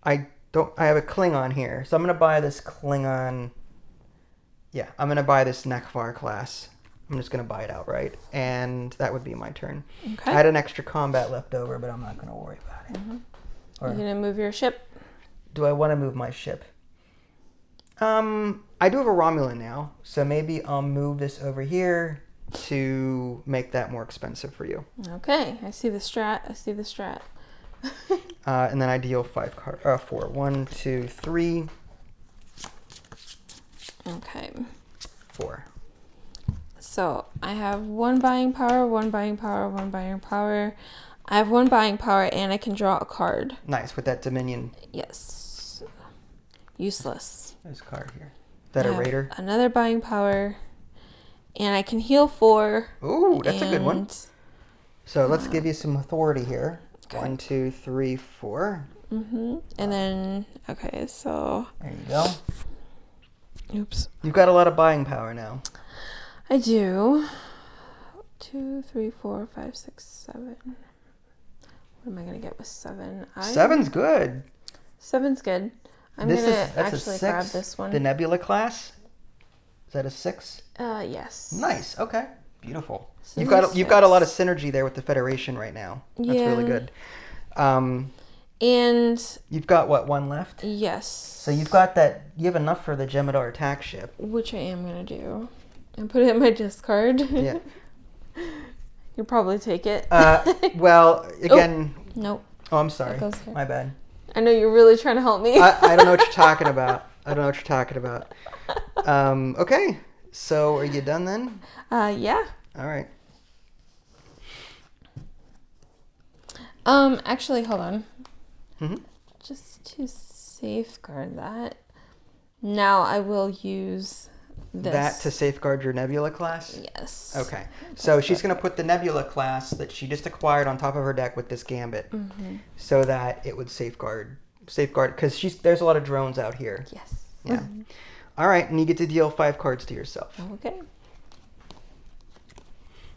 [SPEAKER 1] I have a Klingon here. So I'm going to buy this Klingon. Yeah, I'm going to buy this Nekvar class. I'm just going to buy it outright. And that would be my turn.
[SPEAKER 2] Okay.
[SPEAKER 1] I had an extra combat left over, but I'm not going to worry about it.
[SPEAKER 2] Mm-hmm.
[SPEAKER 1] Or,
[SPEAKER 2] You're gonna move your ship?
[SPEAKER 1] do I want to move my ship? I do have a Romulan now, so maybe I'll move this over here to make that more expensive for you.
[SPEAKER 2] Okay, I see the strat.
[SPEAKER 1] And then I deal 4. 1, 2, 3,
[SPEAKER 2] Okay.
[SPEAKER 1] 4.
[SPEAKER 2] So I have 1 buying power, 1 buying power, 1 buying power. I have 1 buying power, and I can draw a card.
[SPEAKER 1] Nice, with that Dominion.
[SPEAKER 2] Yes. Useless.
[SPEAKER 1] There's a card here. Is that
[SPEAKER 2] I
[SPEAKER 1] a
[SPEAKER 2] have
[SPEAKER 1] raider?
[SPEAKER 2] Another buying power, and I can heal 4.
[SPEAKER 1] Ooh, that's a good one. So let's give you some authority here.
[SPEAKER 2] Okay.
[SPEAKER 1] 1, 2, 3, 4.
[SPEAKER 2] And then, okay, so...
[SPEAKER 1] There you go.
[SPEAKER 2] Oops.
[SPEAKER 1] You've got a lot of buying power now.
[SPEAKER 2] I do. 2, 3, 4, 5, 6, 7. What am I going to get with 7?
[SPEAKER 1] 7's good.
[SPEAKER 2] 7's good. I'm going to
[SPEAKER 1] That's
[SPEAKER 2] actually
[SPEAKER 1] a 6.
[SPEAKER 2] grab this one.
[SPEAKER 1] The Nebula class? Is that a 6?
[SPEAKER 2] Yes.
[SPEAKER 1] Nice. Okay. Beautiful.
[SPEAKER 2] So
[SPEAKER 1] You've got a lot of synergy there with the Federation right now. That's really good.
[SPEAKER 2] And
[SPEAKER 1] you've got what, 1 left?
[SPEAKER 2] Yes.
[SPEAKER 1] So you've got that. You have enough for the Gemidar attack ship,
[SPEAKER 2] which I am gonna do, and put it in my discard.
[SPEAKER 1] Yeah.
[SPEAKER 2] You'll probably take it.
[SPEAKER 1] Well, again.
[SPEAKER 2] Oh, nope.
[SPEAKER 1] Oh, I'm sorry. My bad.
[SPEAKER 2] I know you're really trying to help me.
[SPEAKER 1] I don't know what you're talking about. Okay. So are you done then?
[SPEAKER 2] Yeah.
[SPEAKER 1] All right.
[SPEAKER 2] Actually, hold on.
[SPEAKER 1] Mm-hmm.
[SPEAKER 2] Just to safeguard that. Now I will use this.
[SPEAKER 1] That to safeguard your Nebula class?
[SPEAKER 2] Yes.
[SPEAKER 1] Okay. So she's going to put the Nebula class that she just acquired on top of her deck with this Gambit, so that it would safeguard, because there's a lot of drones out here.
[SPEAKER 2] Yes.
[SPEAKER 1] Yeah. All right, and you get to deal 5 cards to yourself.
[SPEAKER 2] Okay.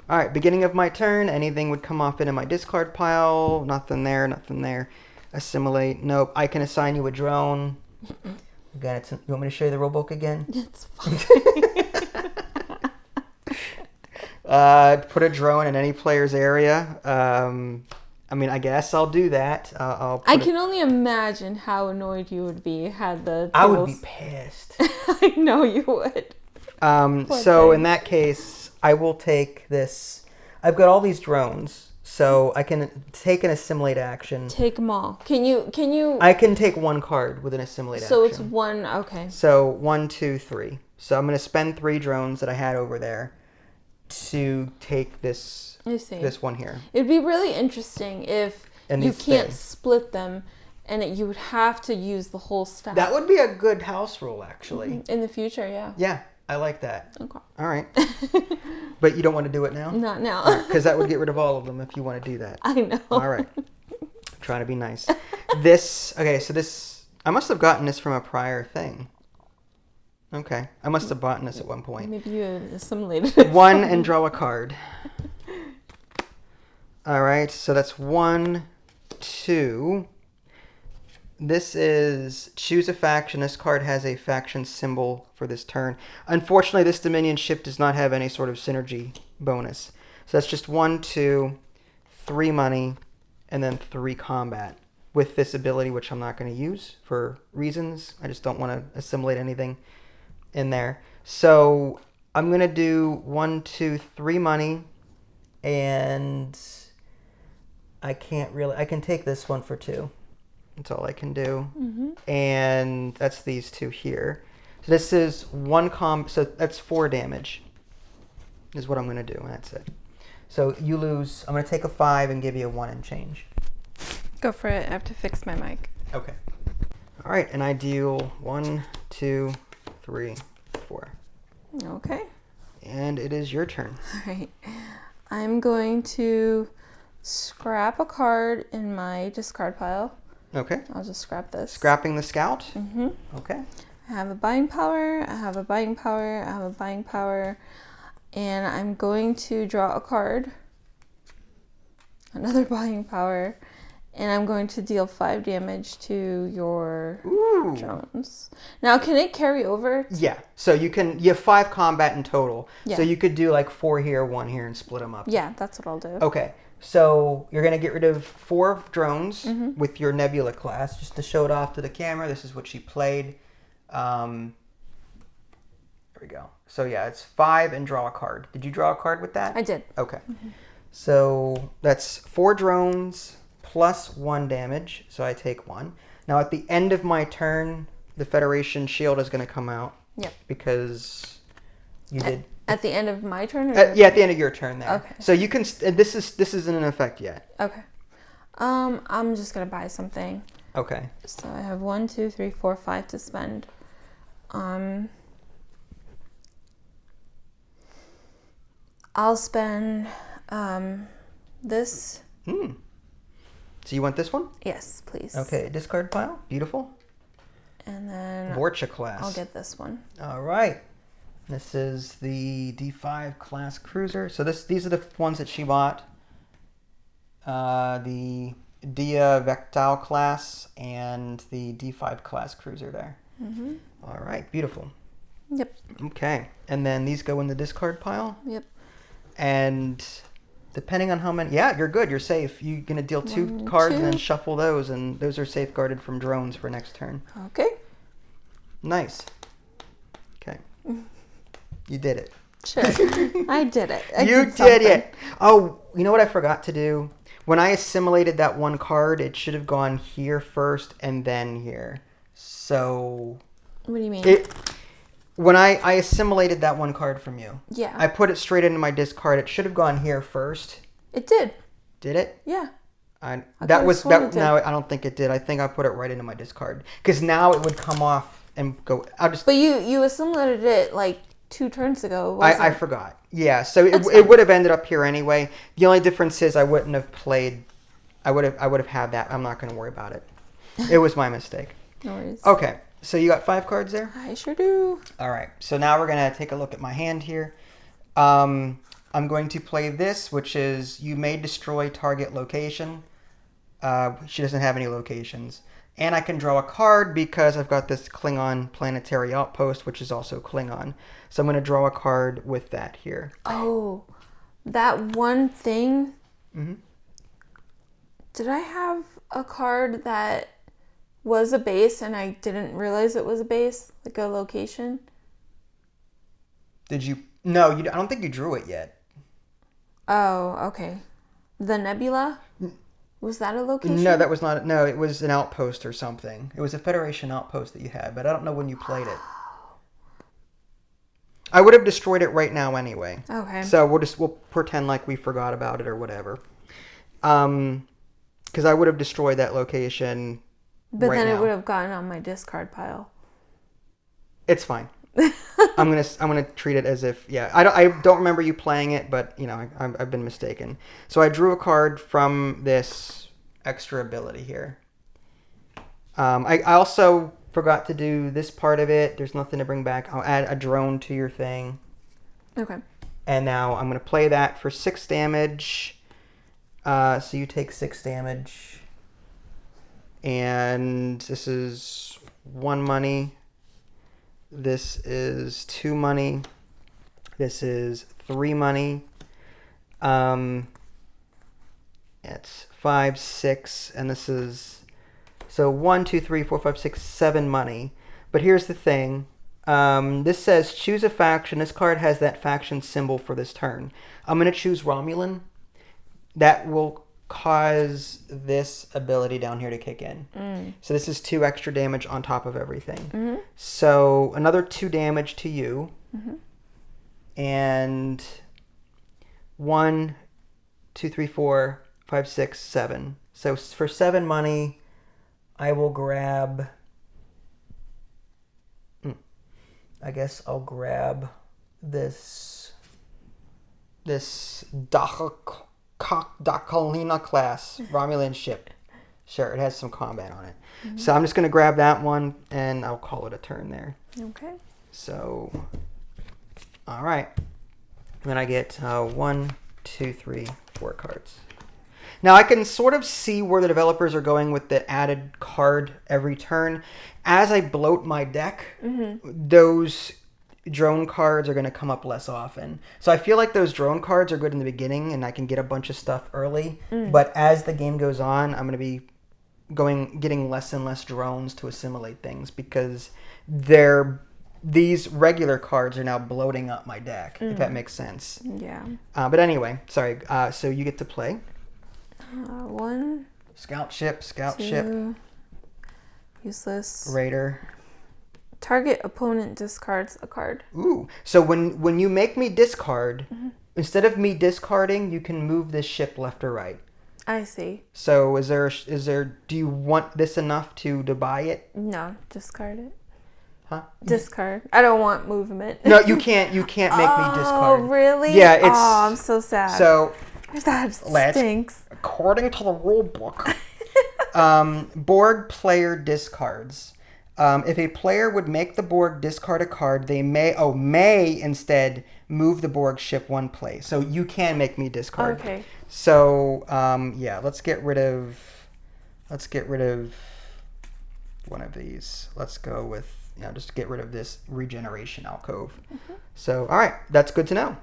[SPEAKER 1] All right, beginning of my turn, anything would come off into my discard pile. Nothing there, nothing there. Assimilate, nope. I can assign you a drone. Again, you want me to show you the rulebook again?
[SPEAKER 2] It's fine.
[SPEAKER 1] Put a drone in any player's area. I mean, I guess I'll do that.
[SPEAKER 2] I can only imagine how annoyed you would be had the tables...
[SPEAKER 1] I would be pissed.
[SPEAKER 2] I know you would.
[SPEAKER 1] So in that case, I will take this. I've got all these drones, so I can take an assimilate action.
[SPEAKER 2] Take them all. Can you?
[SPEAKER 1] I can take 1 card with an assimilate action.
[SPEAKER 2] So it's 1. Okay.
[SPEAKER 1] So 1, 2, 3. So I'm going to spend 3 drones that I had over there to take this one here.
[SPEAKER 2] It'd be really interesting if you can't split them, and you would have to use the whole stack.
[SPEAKER 1] That would be a good house rule, actually.
[SPEAKER 2] In the future, yeah.
[SPEAKER 1] Yeah, I like that.
[SPEAKER 2] Okay.
[SPEAKER 1] All right. But you don't want to do it now?
[SPEAKER 2] Not now.
[SPEAKER 1] Because that would get rid of all of them if you want to do that.
[SPEAKER 2] I know.
[SPEAKER 1] All right. I'm trying to be nice. I must have gotten this from a prior thing. Okay. I must have bought this at one point.
[SPEAKER 2] Maybe you assimilated it.
[SPEAKER 1] 1 and draw a card. All right. So that's 1, 2. This is choose a faction. This card has a faction symbol for this turn. Unfortunately, this Dominion ship does not have any sort of synergy bonus. So that's just 1, 2, 3 money, and then 3 combat with this ability, which I'm not going to use for reasons. I just don't want to assimilate anything in there. So I'm going to do 1, 2, 3 money, and I can take this one for 2. That's all I can do. And that's these 2 here. So this is 1 so that's 4 damage is what I'm going to do, and that's it. So you lose. I'm going to take a 5 and give you a 1 and change.
[SPEAKER 2] Go for it. I have to fix my mic.
[SPEAKER 1] Okay. All right, and I deal 1, 2, 3, 4.
[SPEAKER 2] Okay.
[SPEAKER 1] And it is your turn.
[SPEAKER 2] All right. I'm going to scrap a card in my discard pile.
[SPEAKER 1] Okay.
[SPEAKER 2] I'll just scrap this.
[SPEAKER 1] Scrapping the scout? Okay.
[SPEAKER 2] I have a buying power, I have a buying power, I have a buying power, and I'm going to draw a card. Another buying power, and I'm going to deal 5 damage to your drones. Now, can it carry over?
[SPEAKER 1] Yeah. So you have 5 combat in total.
[SPEAKER 2] Yeah.
[SPEAKER 1] So you could do like 4 here, 1 here, and split them up.
[SPEAKER 2] Yeah, that's what I'll do.
[SPEAKER 1] Okay. So you're going to get rid of 4 drones with your Nebula class. Just to show it off to the camera, this is what she played. There we go. So yeah, it's 5 and draw a card. Did you draw a card with that?
[SPEAKER 2] I did.
[SPEAKER 1] Okay. So that's 4 drones plus 1 damage. So I take 1. Now at the end of my turn, the Federation shield is going to come out.
[SPEAKER 2] Yep.
[SPEAKER 1] Because you did...
[SPEAKER 2] At the end of my turn?
[SPEAKER 1] At the end of your turn there.
[SPEAKER 2] Okay.
[SPEAKER 1] So you can... This isn't in effect yet.
[SPEAKER 2] Okay. I'm just going to buy something.
[SPEAKER 1] Okay.
[SPEAKER 2] So I have 1, 2, 3, 4, 5 to spend. I'll spend this.
[SPEAKER 1] So you want this one?
[SPEAKER 2] Yes, please.
[SPEAKER 1] Okay, discard pile. Beautiful.
[SPEAKER 2] And then
[SPEAKER 1] Vorcha class.
[SPEAKER 2] I'll get this one.
[SPEAKER 1] All right. This is the D5 class cruiser. So these are the ones that she bought. The Dia Vectal class and the D5 class cruiser there.
[SPEAKER 2] Mm-hmm.
[SPEAKER 1] All right, beautiful.
[SPEAKER 2] Yep.
[SPEAKER 1] Okay, and then these go in the discard pile.
[SPEAKER 2] Yep.
[SPEAKER 1] And depending on how many, yeah, you're good. You're safe. You're gonna deal 2 cards and then shuffle those, and those are safeguarded from drones for next turn.
[SPEAKER 2] Okay.
[SPEAKER 1] Nice. Okay. You did it.
[SPEAKER 2] Sure. I did it.
[SPEAKER 1] You did it. Oh, you know what I forgot to do? When I assimilated that one card, it should have gone here first and then here. So...
[SPEAKER 2] What do you mean?
[SPEAKER 1] When I assimilated that one card from you.
[SPEAKER 2] Yeah.
[SPEAKER 1] I put it straight into my discard. It should have gone here first.
[SPEAKER 2] It did.
[SPEAKER 1] Did it?
[SPEAKER 2] Yeah.
[SPEAKER 1] No, I don't think it did. I think I put it right into my discard. Because now it would come off and go...
[SPEAKER 2] But you assimilated it like 2 turns ago.
[SPEAKER 1] I forgot. Yeah, so it would have ended up here anyway. The only difference is I wouldn't have played. I would have had that. I'm not going to worry about it. It was my mistake.
[SPEAKER 2] No worries.
[SPEAKER 1] Okay, so you got 5 cards there?
[SPEAKER 2] I sure do.
[SPEAKER 1] All right, so now we're going to take a look at my hand here. I'm going to play this, which is you may destroy target location. She doesn't have any locations. And I can draw a card because I've got this Klingon planetary outpost, which is also Klingon. So I'm going to draw a card with that here.
[SPEAKER 2] Oh, that one thing.
[SPEAKER 1] Mm-hmm.
[SPEAKER 2] Did I have a card that was a base and I didn't realize it was a base? Like a location?
[SPEAKER 1] Did you? No, I don't think you drew it yet.
[SPEAKER 2] Oh, okay. The nebula? Was that a location?
[SPEAKER 1] No, that was not. No, it was an outpost or something. It was a Federation outpost that you had, but I don't know when you played it. I would have destroyed it right now anyway.
[SPEAKER 2] Okay.
[SPEAKER 1] So we'll pretend like we forgot about it or whatever. Because I would have destroyed that location.
[SPEAKER 2] But
[SPEAKER 1] right
[SPEAKER 2] then
[SPEAKER 1] now.
[SPEAKER 2] It would have gotten on my discard pile.
[SPEAKER 1] It's fine. I'm gonna treat it as if I don't remember you playing it, but I've been mistaken. So I drew a card from this extra ability here. I also forgot to do this part of it. There's nothing to bring back. I'll add a drone to your thing.
[SPEAKER 2] Okay.
[SPEAKER 1] And now I'm gonna play that for 6 damage. So you take 6 damage, and this is 1 money. This is 2 money. This is 3 money. It's 5, 6, and this is so 1, 2, 3, 4, 5, 6, 7 money. But here's the thing. This says choose a faction. This card has that faction symbol for this turn. I'm going to choose Romulan. That will cause this ability down here to kick in. So this is 2 extra damage on top of everything.
[SPEAKER 2] Mm-hmm.
[SPEAKER 1] So another 2 damage to you.
[SPEAKER 2] Mm-hmm.
[SPEAKER 1] And 1, 2, 3, 4, 5, 6, 7. So for 7 money, I will grab... I guess I'll grab this Dakalina class Romulan ship. Sure, it has some combat on it. Mm-hmm. So I'm just going to grab that one, and I'll call it a turn there.
[SPEAKER 2] Okay.
[SPEAKER 1] So, all right. Then I get 1, 2, 3, 4 cards. Now I can sort of see where the developers are going with the added card every turn. As I bloat my deck, those drone cards are going to come up less often. So I feel like those drone cards are good in the beginning, and I can get a bunch of stuff early. But as the game goes on, I'm going to be getting less and less drones to assimilate things because these regular cards are now bloating up my deck, if that makes sense.
[SPEAKER 2] Yeah.
[SPEAKER 1] But anyway, sorry. So you get to play.
[SPEAKER 2] 1.
[SPEAKER 1] Scout ship.
[SPEAKER 2] 2, useless.
[SPEAKER 1] Raider.
[SPEAKER 2] Target opponent discards a card.
[SPEAKER 1] Ooh. So when you make me discard, instead of me discarding, you can move this ship left or right.
[SPEAKER 2] I see.
[SPEAKER 1] So is there do you want this enough to buy it?
[SPEAKER 2] No, discard it.
[SPEAKER 1] Huh?
[SPEAKER 2] Discard. I don't want movement.
[SPEAKER 1] No, you can't make me discard.
[SPEAKER 2] Oh, really?
[SPEAKER 1] Yeah, it's
[SPEAKER 2] I'm so sad.
[SPEAKER 1] So
[SPEAKER 2] that stinks.
[SPEAKER 1] according to the rule book, Borg player discards. If a player would make the Borg discard a card, they may instead move the Borg ship one place. So you can make me discard.
[SPEAKER 2] Okay.
[SPEAKER 1] So yeah, let's get rid of one of these. Let's go with just get rid of this regeneration alcove. So all right, that's good to know.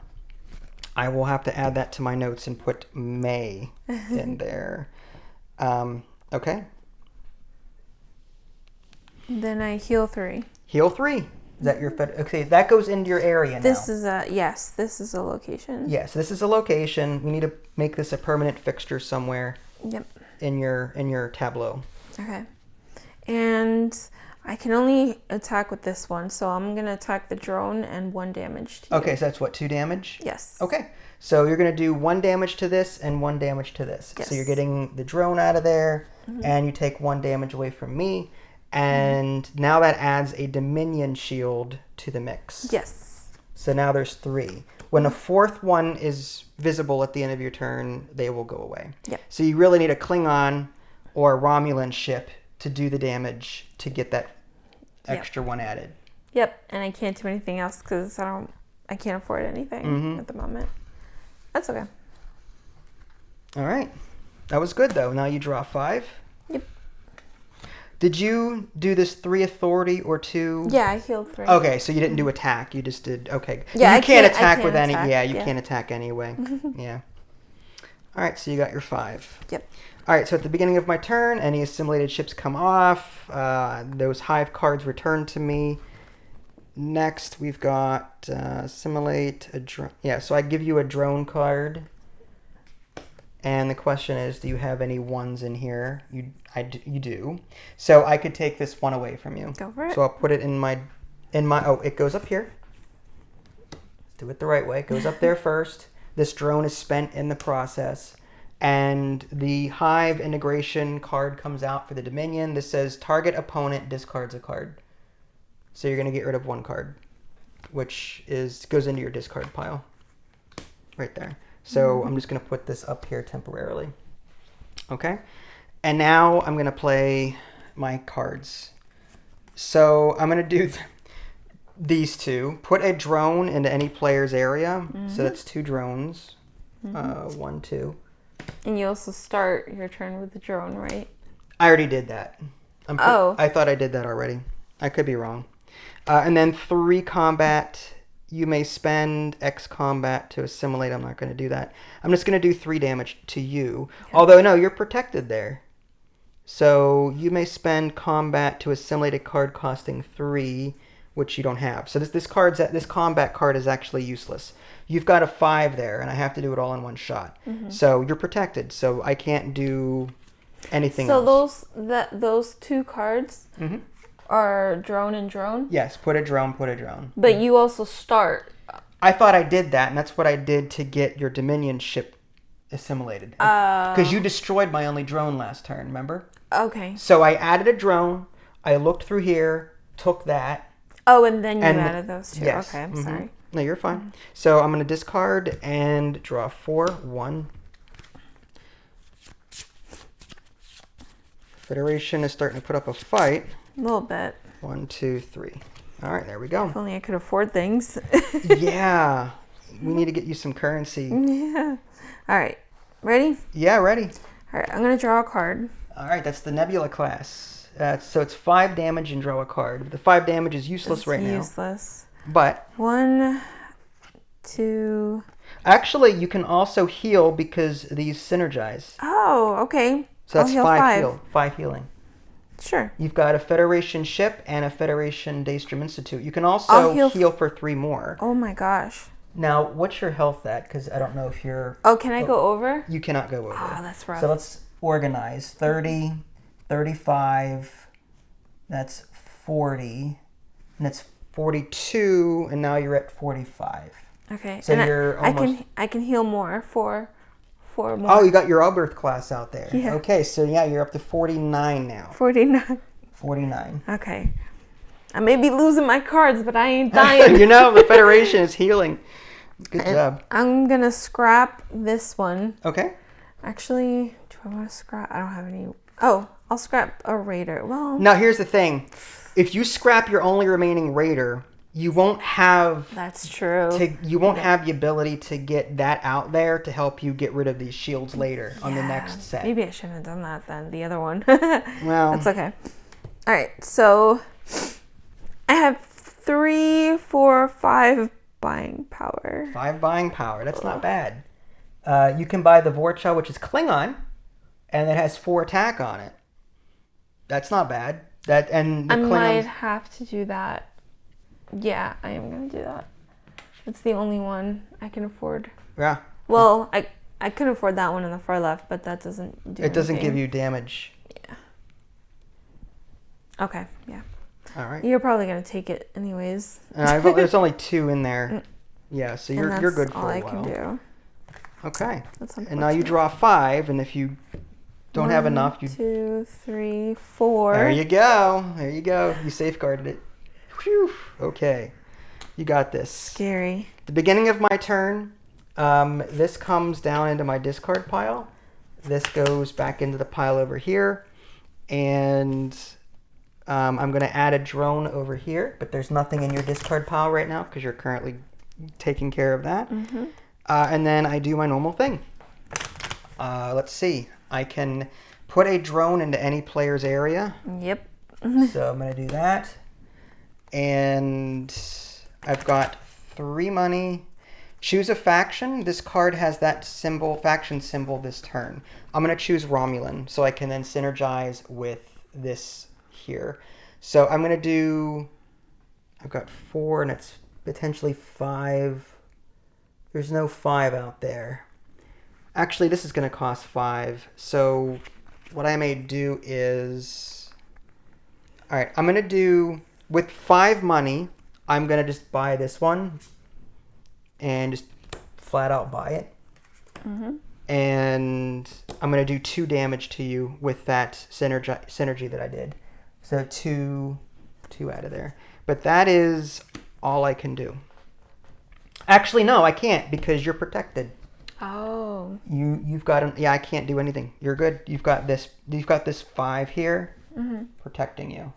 [SPEAKER 1] I will have to add that to my notes and put may in there. Okay.
[SPEAKER 2] Then I heal 3.
[SPEAKER 1] Heal 3. Is that your okay? That goes into your area now.
[SPEAKER 2] This is This is a location.
[SPEAKER 1] Yes, this is a location. We need to make this a permanent fixture somewhere.
[SPEAKER 2] Yep.
[SPEAKER 1] In your tableau.
[SPEAKER 2] Okay. And I can only attack with this one, so I'm gonna attack the drone and 1 damage to you.
[SPEAKER 1] Okay, so that's what, 2 damage?
[SPEAKER 2] Yes.
[SPEAKER 1] Okay. So you're gonna do 1 damage to this and 1 damage to this.
[SPEAKER 2] Yes.
[SPEAKER 1] So you're getting the drone out of there, and you take 1 damage away from me. And now that adds a Dominion shield to the mix.
[SPEAKER 2] Yes.
[SPEAKER 1] So now there's 3. When a 4th one is visible at the end of your turn, they will go away.
[SPEAKER 2] Yep.
[SPEAKER 1] So you really need a Klingon or a Romulan ship to do the damage to get that extra 1 added.
[SPEAKER 2] Yep. And I can't do anything else because I can't afford anything at the moment. That's okay.
[SPEAKER 1] All right. That was good though. Now you draw 5.
[SPEAKER 2] Yep.
[SPEAKER 1] Did you do this 3 authority or 2?
[SPEAKER 2] Yeah, I healed 3.
[SPEAKER 1] Okay, so you didn't do attack. You just did okay.
[SPEAKER 2] Yeah,
[SPEAKER 1] you can't attack
[SPEAKER 2] I
[SPEAKER 1] with
[SPEAKER 2] can't
[SPEAKER 1] any.
[SPEAKER 2] attack,
[SPEAKER 1] Yeah, you can't attack anyway. Yeah. All right, so you got your 5.
[SPEAKER 2] Yep.
[SPEAKER 1] All right, so at the beginning of my turn, any assimilated ships come off. Those hive cards return to me. Next, we've got assimilate a drone. Yeah, so I give you a drone card. And the question is, do you have any 1s in here? You do. So I could take this 1 away from you.
[SPEAKER 2] Go for it.
[SPEAKER 1] So I'll put it in my. Oh, it goes up here. Do it the right way. It goes up there first. This drone is spent in the process. And the Hive integration card comes out for the Dominion. This says target opponent discards a card. So you're going to get rid of 1 card, which goes into your discard pile. Right there. So I'm just going to put this up here temporarily. Okay. And now I'm going to play my cards. So I'm going to do these 2. Put a drone into any player's area. So that's 2 drones. 1, 2.
[SPEAKER 2] And you also start your turn with the drone, right?
[SPEAKER 1] I already did that. I thought I did that already. I could be wrong. And then 3 combat. You may spend X combat to assimilate. I'm not going to do that. I'm just going to do 3 damage to you. Okay. Although, no, you're protected there. So you may spend combat to assimilate a card costing 3, which you don't have. So this combat card is actually useless. You've got a 5 there, and I have to do it all in 1 shot. So you're protected. So I can't do anything else.
[SPEAKER 2] So those 2 cards are drone and drone?
[SPEAKER 1] Yes, put a drone.
[SPEAKER 2] But you also start.
[SPEAKER 1] I thought I did that, and that's what I did to get your Dominion ship assimilated. Because you destroyed my only drone last turn, remember?
[SPEAKER 2] Okay.
[SPEAKER 1] So I added a drone. I looked through here, took that.
[SPEAKER 2] Oh, and then you added those 2.
[SPEAKER 1] Yes.
[SPEAKER 2] Okay, I'm sorry.
[SPEAKER 1] No, you're fine. So I'm going to discard and draw 4. 1. Federation is starting to put up a fight.
[SPEAKER 2] A little bit.
[SPEAKER 1] 1, 2, 3. All right, there we go.
[SPEAKER 2] If only I could afford things.
[SPEAKER 1] Yeah. We need to get you some currency.
[SPEAKER 2] Yeah. All right. Ready?
[SPEAKER 1] Yeah, ready.
[SPEAKER 2] All right, I'm going to draw a card.
[SPEAKER 1] All right, that's the Nebula class. So it's 5 damage and draw a card. The 5 damage is useless right now.
[SPEAKER 2] Useless.
[SPEAKER 1] But
[SPEAKER 2] 1, 2.
[SPEAKER 1] Actually, you can also heal because these synergize.
[SPEAKER 2] Oh, okay.
[SPEAKER 1] So that's 5 healing.
[SPEAKER 2] Sure.
[SPEAKER 1] You've got a Federation ship and a Federation Daystrom Institute. You can also heal for 3 more.
[SPEAKER 2] Oh my gosh.
[SPEAKER 1] Now, what's your health at? Because I don't know if you're...
[SPEAKER 2] Oh, can I go over?
[SPEAKER 1] You cannot go over.
[SPEAKER 2] Oh, that's rough.
[SPEAKER 1] So let's organize. 30, 35, that's 40, and that's 42, and now you're at 45.
[SPEAKER 2] Okay.
[SPEAKER 1] So you're almost...
[SPEAKER 2] I can heal more for more.
[SPEAKER 1] Oh, you got your Albirth class out there.
[SPEAKER 2] Yeah.
[SPEAKER 1] Okay, so yeah, you're up to 49 now.
[SPEAKER 2] 49.
[SPEAKER 1] 49.
[SPEAKER 2] Okay. I may be losing my cards, but I ain't dying.
[SPEAKER 1] You know, the Federation is healing. Good job.
[SPEAKER 2] I'm going to scrap this one.
[SPEAKER 1] Okay.
[SPEAKER 2] Actually, do I want to scrap? I don't have any. Oh, I'll scrap a raider. Well,
[SPEAKER 1] Now, here's the thing. If you scrap your only remaining raider, you won't have
[SPEAKER 2] that's true.
[SPEAKER 1] have the ability to get that out there to help you get rid of these shields later on the next set.
[SPEAKER 2] Maybe I shouldn't have done that then. The other one.
[SPEAKER 1] Well,
[SPEAKER 2] that's okay. All right, so I have 3, 4, 5 buying power.
[SPEAKER 1] 5 buying power. That's not bad. You can buy the Vorcha, which is Klingon, and it has 4 attack on it. That's not bad. I
[SPEAKER 2] might have to do that. Yeah, I am going to do that. It's the only one I can afford.
[SPEAKER 1] Yeah.
[SPEAKER 2] Well, I could afford that one on the far left, but that doesn't do
[SPEAKER 1] It doesn't
[SPEAKER 2] anything.
[SPEAKER 1] give you damage.
[SPEAKER 2] Yeah. Okay, yeah.
[SPEAKER 1] All right.
[SPEAKER 2] You're probably going to take it anyways.
[SPEAKER 1] There's only 2 in there. Yeah, so you're good for
[SPEAKER 2] all
[SPEAKER 1] a
[SPEAKER 2] I
[SPEAKER 1] while.
[SPEAKER 2] can do.
[SPEAKER 1] Okay.
[SPEAKER 2] That's
[SPEAKER 1] And now you draw 5, and if you don't have enough, you
[SPEAKER 2] 2, 3, 4.
[SPEAKER 1] There you go. There you go. You safeguarded it. Whew. Okay. You got this.
[SPEAKER 2] Scary.
[SPEAKER 1] The beginning of my turn, this comes down into my discard pile. This goes back into the pile over here. And I'm going to add a drone over here. But there's nothing in your discard pile right now because you're currently taking care of that.
[SPEAKER 2] Mm-hmm.
[SPEAKER 1] And then I do my normal thing. Let's see. I can put a drone into any player's area.
[SPEAKER 2] Yep.
[SPEAKER 1] So I'm going to do that. And I've got 3 money. Choose a faction. This card has that faction symbol this turn. I'm going to choose Romulan so I can then synergize with this here. So I'm going to do, I've got 4 and it's potentially 5. There's no 5 out there. Actually, this is going to cost 5. So what I may do is, all right, I'm going to do, with 5 money, I'm going to just buy this one and just flat out buy it.
[SPEAKER 2] Mm-hmm.
[SPEAKER 1] And I'm going to do 2 damage to you with that synergy that I did. So 2 out of there. But that is all I can do. Actually, no, I can't because you're protected.
[SPEAKER 2] Oh.
[SPEAKER 1] You've got I can't do anything. You're good. You've got this 5 here protecting you.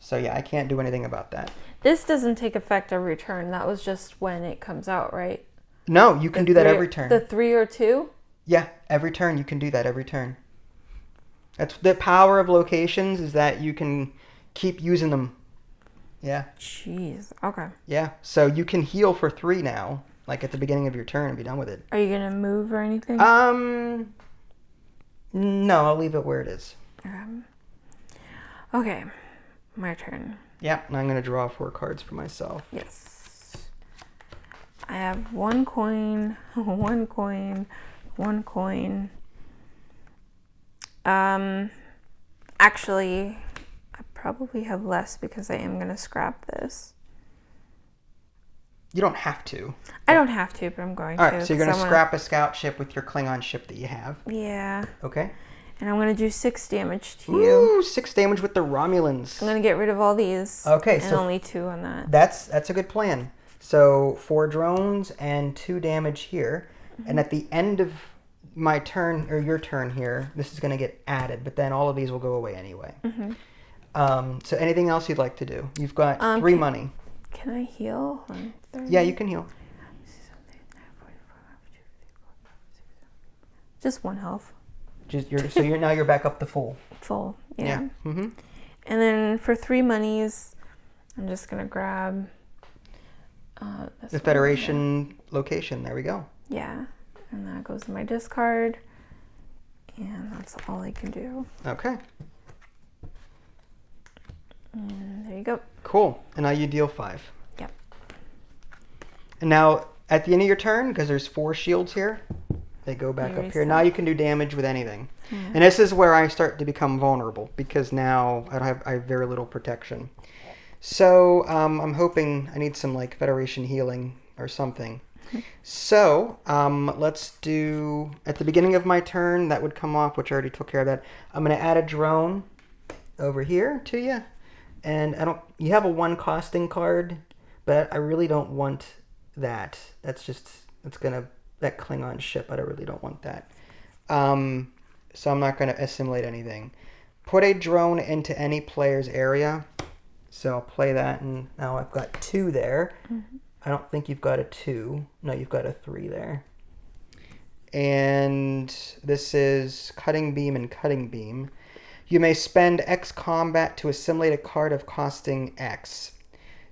[SPEAKER 1] So yeah, I can't do anything about that.
[SPEAKER 2] This doesn't take effect every turn. That was just when it comes out, right?
[SPEAKER 1] No, you can do that every turn.
[SPEAKER 2] The 3 or 2?
[SPEAKER 1] Yeah, every turn you can do that every turn. That's the power of locations, is that you can keep using them. Yeah.
[SPEAKER 2] Jeez. Okay.
[SPEAKER 1] Yeah. So you can heal for 3 now, like at the beginning of your turn, and be done with it.
[SPEAKER 2] Are you gonna move or anything?
[SPEAKER 1] No, I'll leave it where it is.
[SPEAKER 2] Okay. My turn.
[SPEAKER 1] Yeah, and I'm gonna draw 4 cards for myself.
[SPEAKER 2] Yes. I have 1 coin, 1 coin, 1 coin. Actually, I probably have less because I am going to scrap this.
[SPEAKER 1] You don't have to.
[SPEAKER 2] I don't have to, but I'm going to.
[SPEAKER 1] All right, so you're going to scrap a scout ship with your Klingon ship that you have.
[SPEAKER 2] Yeah.
[SPEAKER 1] Okay.
[SPEAKER 2] And I'm going to do 6 damage to you.
[SPEAKER 1] Ooh, 6 damage with the Romulans.
[SPEAKER 2] I'm going to get rid of all these.
[SPEAKER 1] Okay,
[SPEAKER 2] and
[SPEAKER 1] so
[SPEAKER 2] only 2 on that.
[SPEAKER 1] That's a good plan. So 4 drones and 2 damage here. Mm-hmm. And at the end of my turn, or your turn here, this is going to get added, but then all of these will go away anyway.
[SPEAKER 2] Mm-hmm.
[SPEAKER 1] So anything else you'd like to do? You've got 3 money.
[SPEAKER 2] Can I heal?
[SPEAKER 1] Yeah, you can heal.
[SPEAKER 2] Just 1 health.
[SPEAKER 1] So you're back up to full.
[SPEAKER 2] Full, yeah.
[SPEAKER 1] Mm-hmm.
[SPEAKER 2] And then for 3 monies, I'm just going to grab
[SPEAKER 1] the Federation location. There we go.
[SPEAKER 2] Yeah. And that goes in my discard. And that's all I can do.
[SPEAKER 1] Okay.
[SPEAKER 2] And there you go.
[SPEAKER 1] Cool. And now you deal 5.
[SPEAKER 2] Yep.
[SPEAKER 1] And now at the end of your turn, because there's 4 shields here, they go back up here. Now you can do damage with anything. Yeah. And this is where I start to become vulnerable because now I have very little protection. So I'm hoping I need some like Federation healing or something. So let's do, at the beginning of my turn, that would come off, which I already took care of that. I'm going to add a drone over here to you. And you have a 1 costing card, but I really don't want that. That Klingon ship, I really don't want that. so I'm not going to assimilate anything. Put a drone into any player's area. So I'll play that, and now I've got 2 there.
[SPEAKER 2] Mm-hmm.
[SPEAKER 1] I don't think you've got a 2. No, you've got a 3 there. And this is cutting beam and cutting beam. You may spend X combat to assimilate a card of costing X.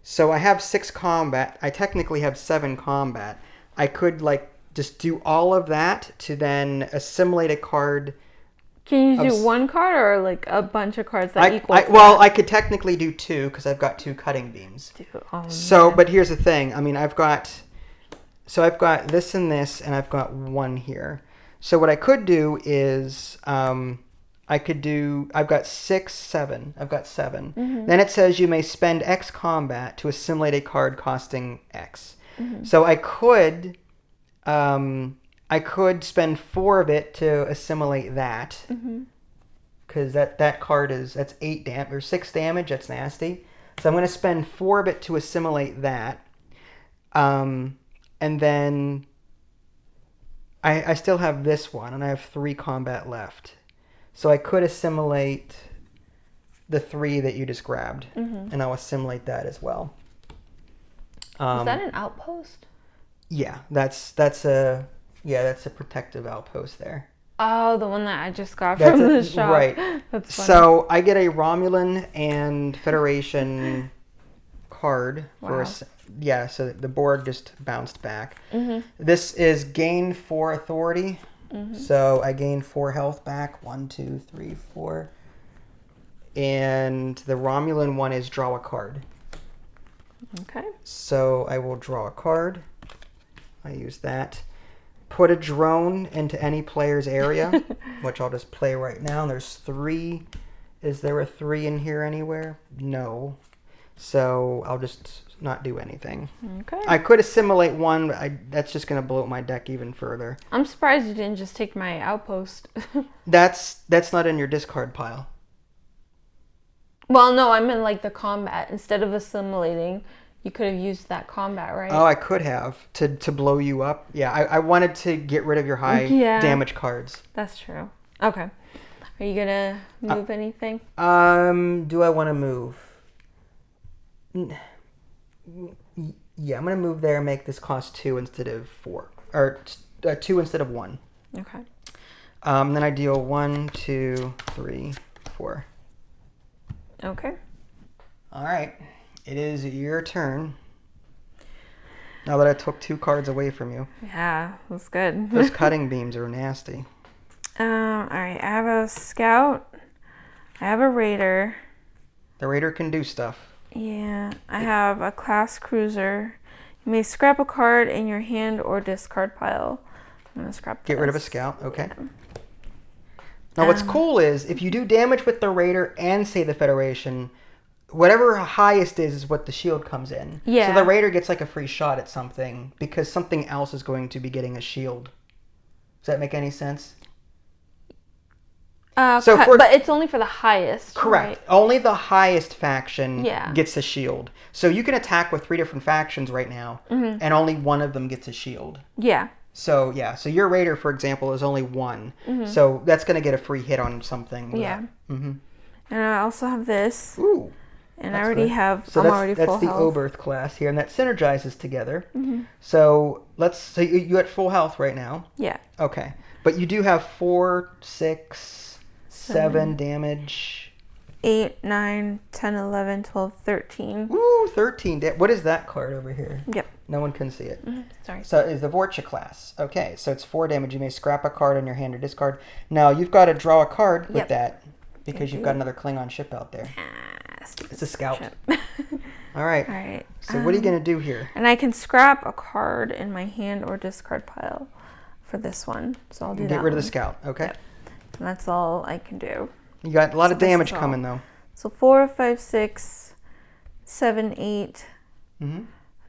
[SPEAKER 1] So I have 6 combat. I technically have 7 combat. I could like just do all of that to then assimilate a card.
[SPEAKER 2] Can you do one card or like a bunch of cards that equal?
[SPEAKER 1] Well, I could technically do 2 because I've got 2 cutting beams. So, but here's the thing. I mean, I've got this and this, and I've got 1 here. So what I could do is I've got 6, 7. I've got 7.
[SPEAKER 2] Mm-hmm.
[SPEAKER 1] Then it says you may spend X combat to assimilate a card costing X.
[SPEAKER 2] Mm-hmm.
[SPEAKER 1] So I could spend 4 of it to assimilate that. Because that card that's 8 damage or 6 damage. That's nasty. So I'm going to spend 4 of it to assimilate that. And then I still have this one, and I have 3 combat left. So I could assimilate the 3 that you just grabbed, and I'll assimilate that as well.
[SPEAKER 2] Is that an outpost?
[SPEAKER 1] Yeah, that's a protective outpost there.
[SPEAKER 2] Oh, the one that I just got from the shop.
[SPEAKER 1] Right.
[SPEAKER 2] That's funny.
[SPEAKER 1] So I get a Romulan and Federation card for so the Borg just bounced back. This is gain 4 authority. So I gain 4 health back. 1, 2, 3, 4. And the Romulan one is draw a card.
[SPEAKER 2] Okay.
[SPEAKER 1] So I will draw a card. I use that. Put a drone into any player's area, which I'll just play right now. There's 3. Is there a 3 in here anywhere? No. So I'll just not do anything.
[SPEAKER 2] Okay.
[SPEAKER 1] I could assimilate 1, but that's just going to bloat my deck even further.
[SPEAKER 2] I'm surprised you didn't just take my outpost.
[SPEAKER 1] That's not in your discard pile.
[SPEAKER 2] Well, no, I meant like the combat. Instead of assimilating, you could have used that combat, right?
[SPEAKER 1] Oh, I could have to blow you up. Yeah, I wanted to get rid of your high damage cards.
[SPEAKER 2] That's true. Okay. Are you going to move anything?
[SPEAKER 1] Do I want to move? Yeah, I'm going to move there and make this cost 2 instead of 4. Or 2 instead of 1.
[SPEAKER 2] Okay.
[SPEAKER 1] Then I deal 1, 2, 3, 4.
[SPEAKER 2] Okay.
[SPEAKER 1] All right. It is your turn. Now that I took 2 cards away from you.
[SPEAKER 2] Yeah, that's good.
[SPEAKER 1] Those cutting beams are nasty.
[SPEAKER 2] All right. I have a scout. I have a raider.
[SPEAKER 1] The raider can do stuff.
[SPEAKER 2] Yeah. I have a class cruiser. You may scrap a card in your hand or discard pile. I'm going to scrap this.
[SPEAKER 1] Get rid of a scout. Okay.
[SPEAKER 2] Yeah.
[SPEAKER 1] Now what's cool is if you do damage with the raider and say the Federation, whatever highest is what the shield comes in.
[SPEAKER 2] Yeah.
[SPEAKER 1] So the raider gets like a free shot at something because something else is going to be getting a shield. Does that make any sense?
[SPEAKER 2] But it's only for the highest.
[SPEAKER 1] Correct.
[SPEAKER 2] Right?
[SPEAKER 1] Only the highest faction
[SPEAKER 2] Yeah.
[SPEAKER 1] gets a shield. So you can attack with 3 different factions right now, and only one of them gets a shield.
[SPEAKER 2] Yeah.
[SPEAKER 1] So yeah, so your raider, for example, is only 1. So that's going to get a free hit on something.
[SPEAKER 2] Yeah. And I also have this.
[SPEAKER 1] Ooh.
[SPEAKER 2] And I already have.
[SPEAKER 1] So
[SPEAKER 2] I'm already full
[SPEAKER 1] that's the
[SPEAKER 2] health.
[SPEAKER 1] Oberth class here, and that synergizes together. So so you at full health right now.
[SPEAKER 2] Yeah.
[SPEAKER 1] Okay, but you do have 4, 6, 7 damage.
[SPEAKER 2] 8, 9, 10, 11, 12, 13.
[SPEAKER 1] Ooh, 13. What is that card over here?
[SPEAKER 2] Yep.
[SPEAKER 1] No one can see it.
[SPEAKER 2] Sorry.
[SPEAKER 1] So it's the Vorcha class. Okay, so it's 4 damage. You may scrap a card on your hand or discard. Now you've got to draw a card with that because you've got another Klingon ship out there. It's a scout. All right.
[SPEAKER 2] All right.
[SPEAKER 1] So what are you going to do here?
[SPEAKER 2] And I can scrap a card in my hand or discard pile for this one. So I'll do that.
[SPEAKER 1] Get rid of the scout. Okay.
[SPEAKER 2] Yep. And that's all I can do.
[SPEAKER 1] You got a lot of damage coming though.
[SPEAKER 2] So 4, 5, 6, 7, 8,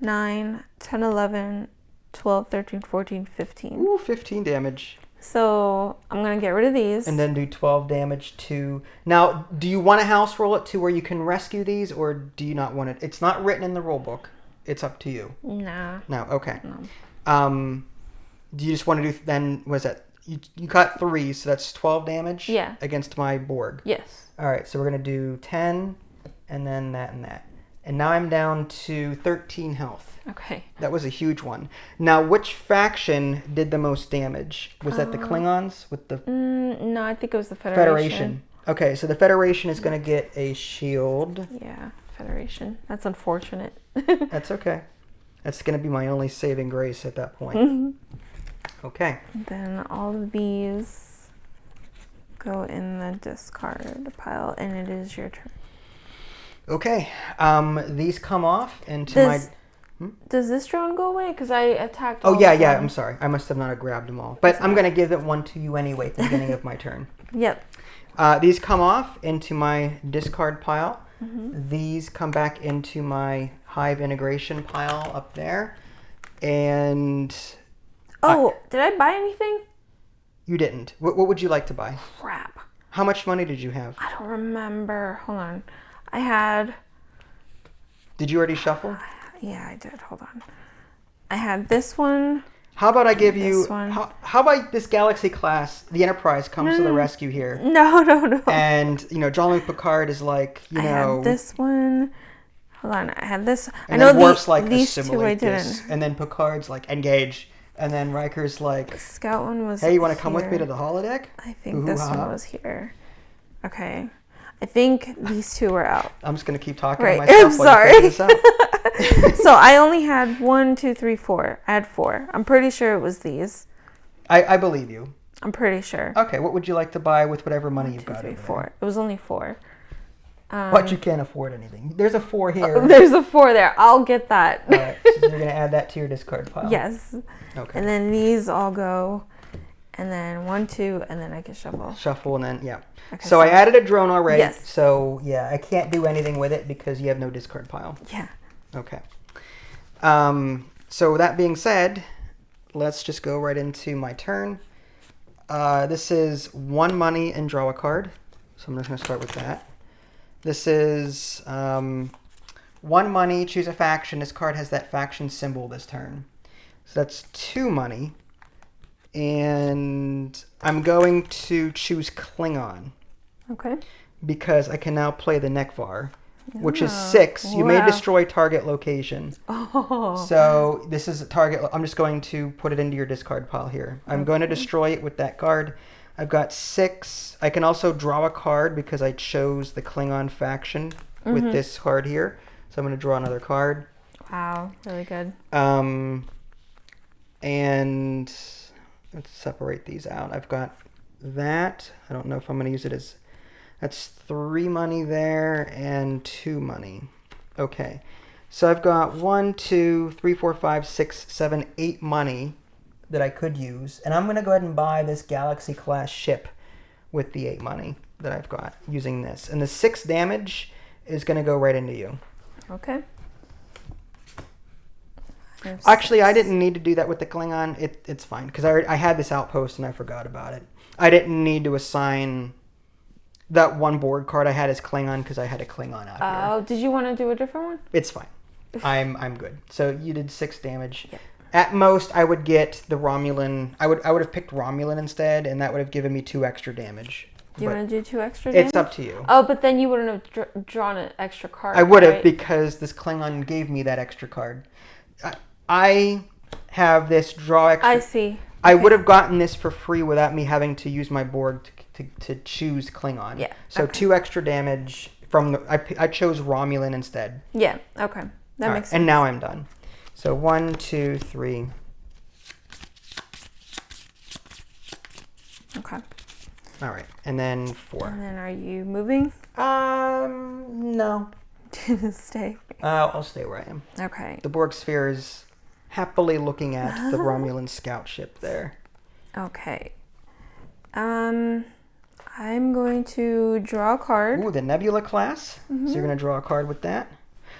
[SPEAKER 2] 9, 10, 11, 12, 13, 14, 15.
[SPEAKER 1] Ooh, 15 damage.
[SPEAKER 2] So I'm going to get rid of these.
[SPEAKER 1] And then do 12 damage to... Now, do you want to house roll it to where you can rescue these, or do you not want it? It's not written in the rule book. It's up to you.
[SPEAKER 2] Nah.
[SPEAKER 1] No, okay.
[SPEAKER 2] No.
[SPEAKER 1] Do you just want to do... Then, was that... You got 3, so that's 12 damage.
[SPEAKER 2] Yeah.
[SPEAKER 1] Against my Borg.
[SPEAKER 2] Yes.
[SPEAKER 1] All right, so we're gonna do 10, and then that and that, and now I'm down to 13 health.
[SPEAKER 2] Okay.
[SPEAKER 1] That was a huge one. Now, which faction did the most damage? Was that the Klingons with the?
[SPEAKER 2] No, I think it was the Federation.
[SPEAKER 1] Okay, so the Federation is gonna get a shield.
[SPEAKER 2] Yeah, Federation. That's unfortunate.
[SPEAKER 1] That's okay. That's gonna be my only saving grace at that point. Okay.
[SPEAKER 2] Then all of these go in the discard pile, and it is your turn.
[SPEAKER 1] Okay. These come off into my.
[SPEAKER 2] Does this drone go away? Because I attacked.
[SPEAKER 1] Oh yeah. I'm sorry. I must have not grabbed them all. But I'm gonna give it one to you anyway at the beginning of my turn.
[SPEAKER 2] Yep.
[SPEAKER 1] These come off into my discard pile. These come back into my Hive integration pile up there, and.
[SPEAKER 2] Did I buy anything?
[SPEAKER 1] You didn't. What would you like to buy?
[SPEAKER 2] Crap.
[SPEAKER 1] How much money did you have?
[SPEAKER 2] I don't remember. Hold on. I had.
[SPEAKER 1] Did you already shuffle?
[SPEAKER 2] Yeah, I did. Hold on. I had this one.
[SPEAKER 1] How about I give you...
[SPEAKER 2] one.
[SPEAKER 1] How about this Galaxy class, the Enterprise, comes to the rescue here?
[SPEAKER 2] No.
[SPEAKER 1] And, Jean-Luc Picard is like,
[SPEAKER 2] I had this one. Hold on. I had this.
[SPEAKER 1] And
[SPEAKER 2] I know
[SPEAKER 1] Worf's like,
[SPEAKER 2] these two I
[SPEAKER 1] assimilate
[SPEAKER 2] didn't.
[SPEAKER 1] this. And then Picard's like, engage. And then Riker's like...
[SPEAKER 2] Scout one was
[SPEAKER 1] Hey, you want to come with me to the holodeck?
[SPEAKER 2] I think this one was here. Okay. I think these two were out.
[SPEAKER 1] I'm just going to keep talking
[SPEAKER 2] right.
[SPEAKER 1] to myself
[SPEAKER 2] I'm sorry.
[SPEAKER 1] while you figure this out.
[SPEAKER 2] So I only had 1, 2, 3, 4. I had 4. I'm pretty sure it was these.
[SPEAKER 1] I believe you.
[SPEAKER 2] I'm pretty sure.
[SPEAKER 1] Okay, what would you like to buy with whatever money you've
[SPEAKER 2] 2,
[SPEAKER 1] got
[SPEAKER 2] 3,
[SPEAKER 1] over
[SPEAKER 2] 4.
[SPEAKER 1] there?
[SPEAKER 2] It was only 4.
[SPEAKER 1] But you can't afford anything. There's a 4 here.
[SPEAKER 2] There's a 4 there. I'll get that.
[SPEAKER 1] All right, so you're going to add that to your discard pile.
[SPEAKER 2] Yes.
[SPEAKER 1] Okay.
[SPEAKER 2] And then these all go. And then 1, 2, and then I can shuffle.
[SPEAKER 1] Shuffle and then, yeah.
[SPEAKER 2] Okay,
[SPEAKER 1] so I added a drone already.
[SPEAKER 2] Yes.
[SPEAKER 1] So, yeah, I can't do anything with it because you have no discard pile.
[SPEAKER 2] Yeah.
[SPEAKER 1] Okay. So that being said, let's just go right into my turn. This is 1 money and draw a card. So I'm just going to start with that. This is 1 money, choose a faction. This card has that faction symbol this turn. So that's 2 money. And I'm going to choose Klingon.
[SPEAKER 2] Okay.
[SPEAKER 1] Because I can now play the Nekvar, which is 6. You may destroy target location.
[SPEAKER 2] Oh.
[SPEAKER 1] So this is a target. I'm just going to put it into your discard pile here. I'm going to destroy it with that card. I've got 6. I can also draw a card because I chose the Klingon faction with this card here. So I'm going to draw another card.
[SPEAKER 2] Wow, really good.
[SPEAKER 1] And let's separate these out. I've got that. I don't know if I'm going to use it as... That's 3 money there and 2 money. Okay. So I've got 1, 2, 3, 4, 5, 6, 7, 8 money that I could use. And I'm going to go ahead and buy this Galaxy class ship with the 8 money that I've got using this. And the 6 damage is going to go right into you.
[SPEAKER 2] Okay.
[SPEAKER 1] Actually, I didn't need to do that with the Klingon. It's fine because I had this outpost and I forgot about it. I didn't need to assign that 1 board card I had as Klingon because I had a Klingon out here.
[SPEAKER 2] Oh, did you want to do a different one?
[SPEAKER 1] It's fine. I'm good. So you did 6 damage.
[SPEAKER 2] Yep.
[SPEAKER 1] At most, I would get the Romulan. I would have picked Romulan instead, and that would have given me 2 extra damage.
[SPEAKER 2] Do you want to do 2 extra damage?
[SPEAKER 1] It's up to you.
[SPEAKER 2] Oh, but then you wouldn't have drawn an extra card.
[SPEAKER 1] I would have
[SPEAKER 2] right?
[SPEAKER 1] because this Klingon gave me that extra card. I have this draw extra.
[SPEAKER 2] I see.
[SPEAKER 1] I would have gotten this for free without me having to use my Borg to choose Klingon.
[SPEAKER 2] Yeah.
[SPEAKER 1] So 2 extra damage from the. I chose Romulan instead.
[SPEAKER 2] Yeah. Okay. That makes sense.
[SPEAKER 1] And now I'm done. So 1, 2, 3.
[SPEAKER 2] Okay.
[SPEAKER 1] All right, and then 4.
[SPEAKER 2] And then are you moving?
[SPEAKER 1] No.
[SPEAKER 2] Stay.
[SPEAKER 1] I'll stay where I am.
[SPEAKER 2] Okay.
[SPEAKER 1] The Borg sphere is happily looking at the Romulan scout ship there.
[SPEAKER 2] Okay. I'm going to draw a card.
[SPEAKER 1] Ooh, the Nebula class. So you're going to draw a card with that.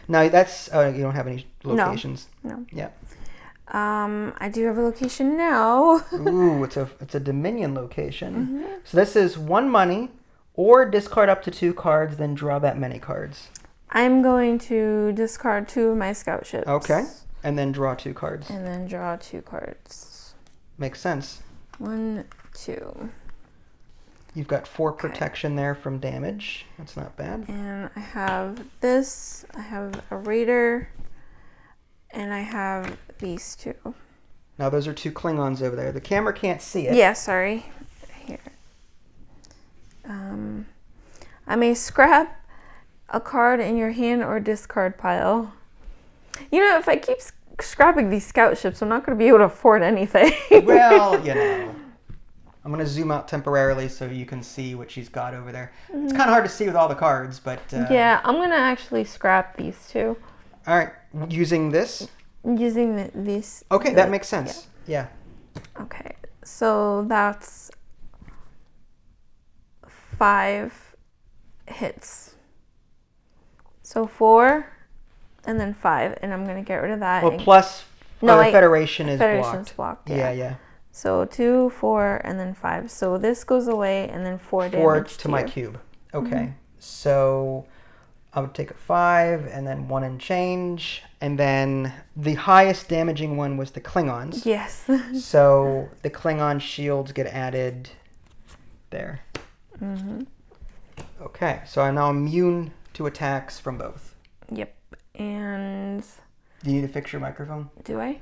[SPEAKER 1] No, that's you don't have any locations.
[SPEAKER 2] No.
[SPEAKER 1] Yeah.
[SPEAKER 2] I do have a location now.
[SPEAKER 1] Ooh, it's a Dominion location. So this is 1 money, or discard up to 2 cards, then draw that many cards.
[SPEAKER 2] I'm going to discard 2 of my scout ships.
[SPEAKER 1] Okay, and then draw 2 cards.
[SPEAKER 2] And then draw 2 cards.
[SPEAKER 1] Makes sense.
[SPEAKER 2] 1, 2.
[SPEAKER 1] You've got 4 protection there from damage. That's not bad.
[SPEAKER 2] And I have this. I have a raider. And I have these 2.
[SPEAKER 1] Now those are 2 Klingons over there. The camera can't see it.
[SPEAKER 2] Yeah, sorry. Here. I may scrap a card in your hand or discard pile. You know, if I keep scrapping these scout ships, I'm not going to be able to afford anything.
[SPEAKER 1] Well, you know. I'm going to zoom out temporarily so you can see what she's got over there. It's kind of hard to see with all the cards, but...
[SPEAKER 2] yeah, I'm going to actually scrap these 2.
[SPEAKER 1] All right. Using this?
[SPEAKER 2] Using this.
[SPEAKER 1] Okay, that makes sense. Yeah.
[SPEAKER 2] Okay, so that's 5 hits. So 4 and then 5, and I'm going to get rid of that.
[SPEAKER 1] Well, plus Federation is
[SPEAKER 2] Federation's
[SPEAKER 1] blocked.
[SPEAKER 2] Yeah.
[SPEAKER 1] Yeah.
[SPEAKER 2] So 2, 4, and then 5. So this goes away, and then 4 damage
[SPEAKER 1] 4
[SPEAKER 2] to
[SPEAKER 1] to my
[SPEAKER 2] you.
[SPEAKER 1] cube. Okay. So I would take a 5 and then 1 and change. And then the highest damaging one was the Klingons.
[SPEAKER 2] Yes.
[SPEAKER 1] So the Klingon shields get added there. Okay. So I'm now immune to attacks from both.
[SPEAKER 2] Yep. And...
[SPEAKER 1] Do you need to fix your microphone?
[SPEAKER 2] do I?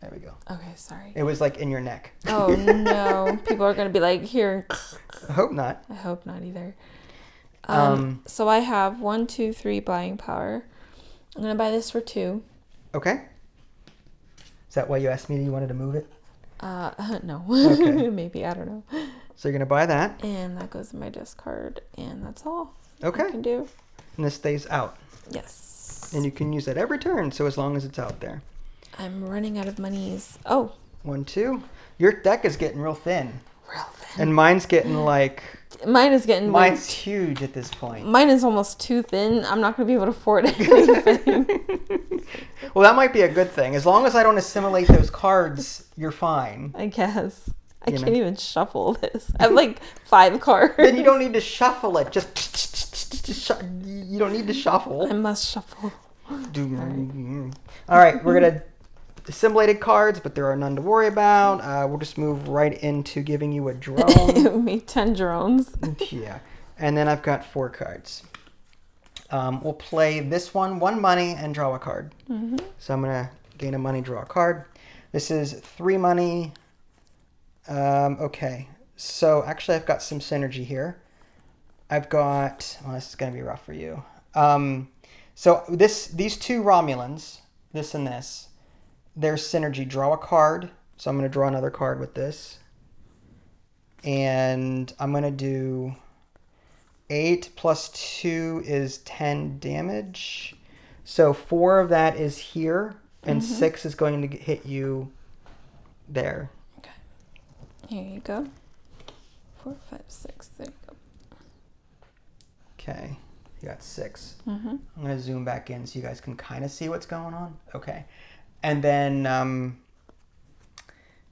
[SPEAKER 1] There we go.
[SPEAKER 2] Okay, sorry.
[SPEAKER 1] It was like in your neck.
[SPEAKER 2] Oh, no. People are going to be like, here.
[SPEAKER 1] I hope not.
[SPEAKER 2] I hope not either. So I have 1, 2, 3 buying power. I'm going to buy this for 2.
[SPEAKER 1] Okay. Is that why you asked me you wanted to move it?
[SPEAKER 2] No.
[SPEAKER 1] Okay.
[SPEAKER 2] Maybe, I don't know.
[SPEAKER 1] So you're going to buy that.
[SPEAKER 2] And that goes in my discard, and that's all
[SPEAKER 1] Okay.
[SPEAKER 2] I can do.
[SPEAKER 1] And this stays out.
[SPEAKER 2] Yes.
[SPEAKER 1] And you can use that every turn, so as long as it's out there.
[SPEAKER 2] I'm running out of monies. Oh.
[SPEAKER 1] 1, 2. Your deck is getting real thin.
[SPEAKER 2] Real thin.
[SPEAKER 1] And mine's getting like...
[SPEAKER 2] Mine is getting...
[SPEAKER 1] Mine's huge at this point.
[SPEAKER 2] Mine is almost too thin. I'm not going to be able to afford anything.
[SPEAKER 1] Well, that might be a good thing. As long as I don't assimilate those cards, you're fine.
[SPEAKER 2] I guess. I
[SPEAKER 1] You know.
[SPEAKER 2] can't even shuffle this. I have like 5 cards.
[SPEAKER 1] Then you don't need to shuffle it. You don't need to shuffle.
[SPEAKER 2] I must shuffle.
[SPEAKER 1] All right, we're going to... Assimilated cards, but there are none to worry about. We'll just move right into giving you a drone.
[SPEAKER 2] Me 10 drones.
[SPEAKER 1] Yeah. And then I've got 4 cards. We'll play this one money, and draw a card. So I'm going to gain a money, draw a card. This is 3 money. Okay. So actually I've got some synergy here. I've got... Well, this is going to be rough for you. So these 2 Romulans, this and this, there's synergy. Draw a card. So I'm going to draw another card with this. And I'm going to do 8 plus 2 is 10 damage. So 4 of that is here. And 6 is going to hit you there.
[SPEAKER 2] Okay. Here you go. 4, 5, 6. There you go.
[SPEAKER 1] Okay. You got 6. I'm going to zoom back in so you guys can kind of see what's going on. Okay. And then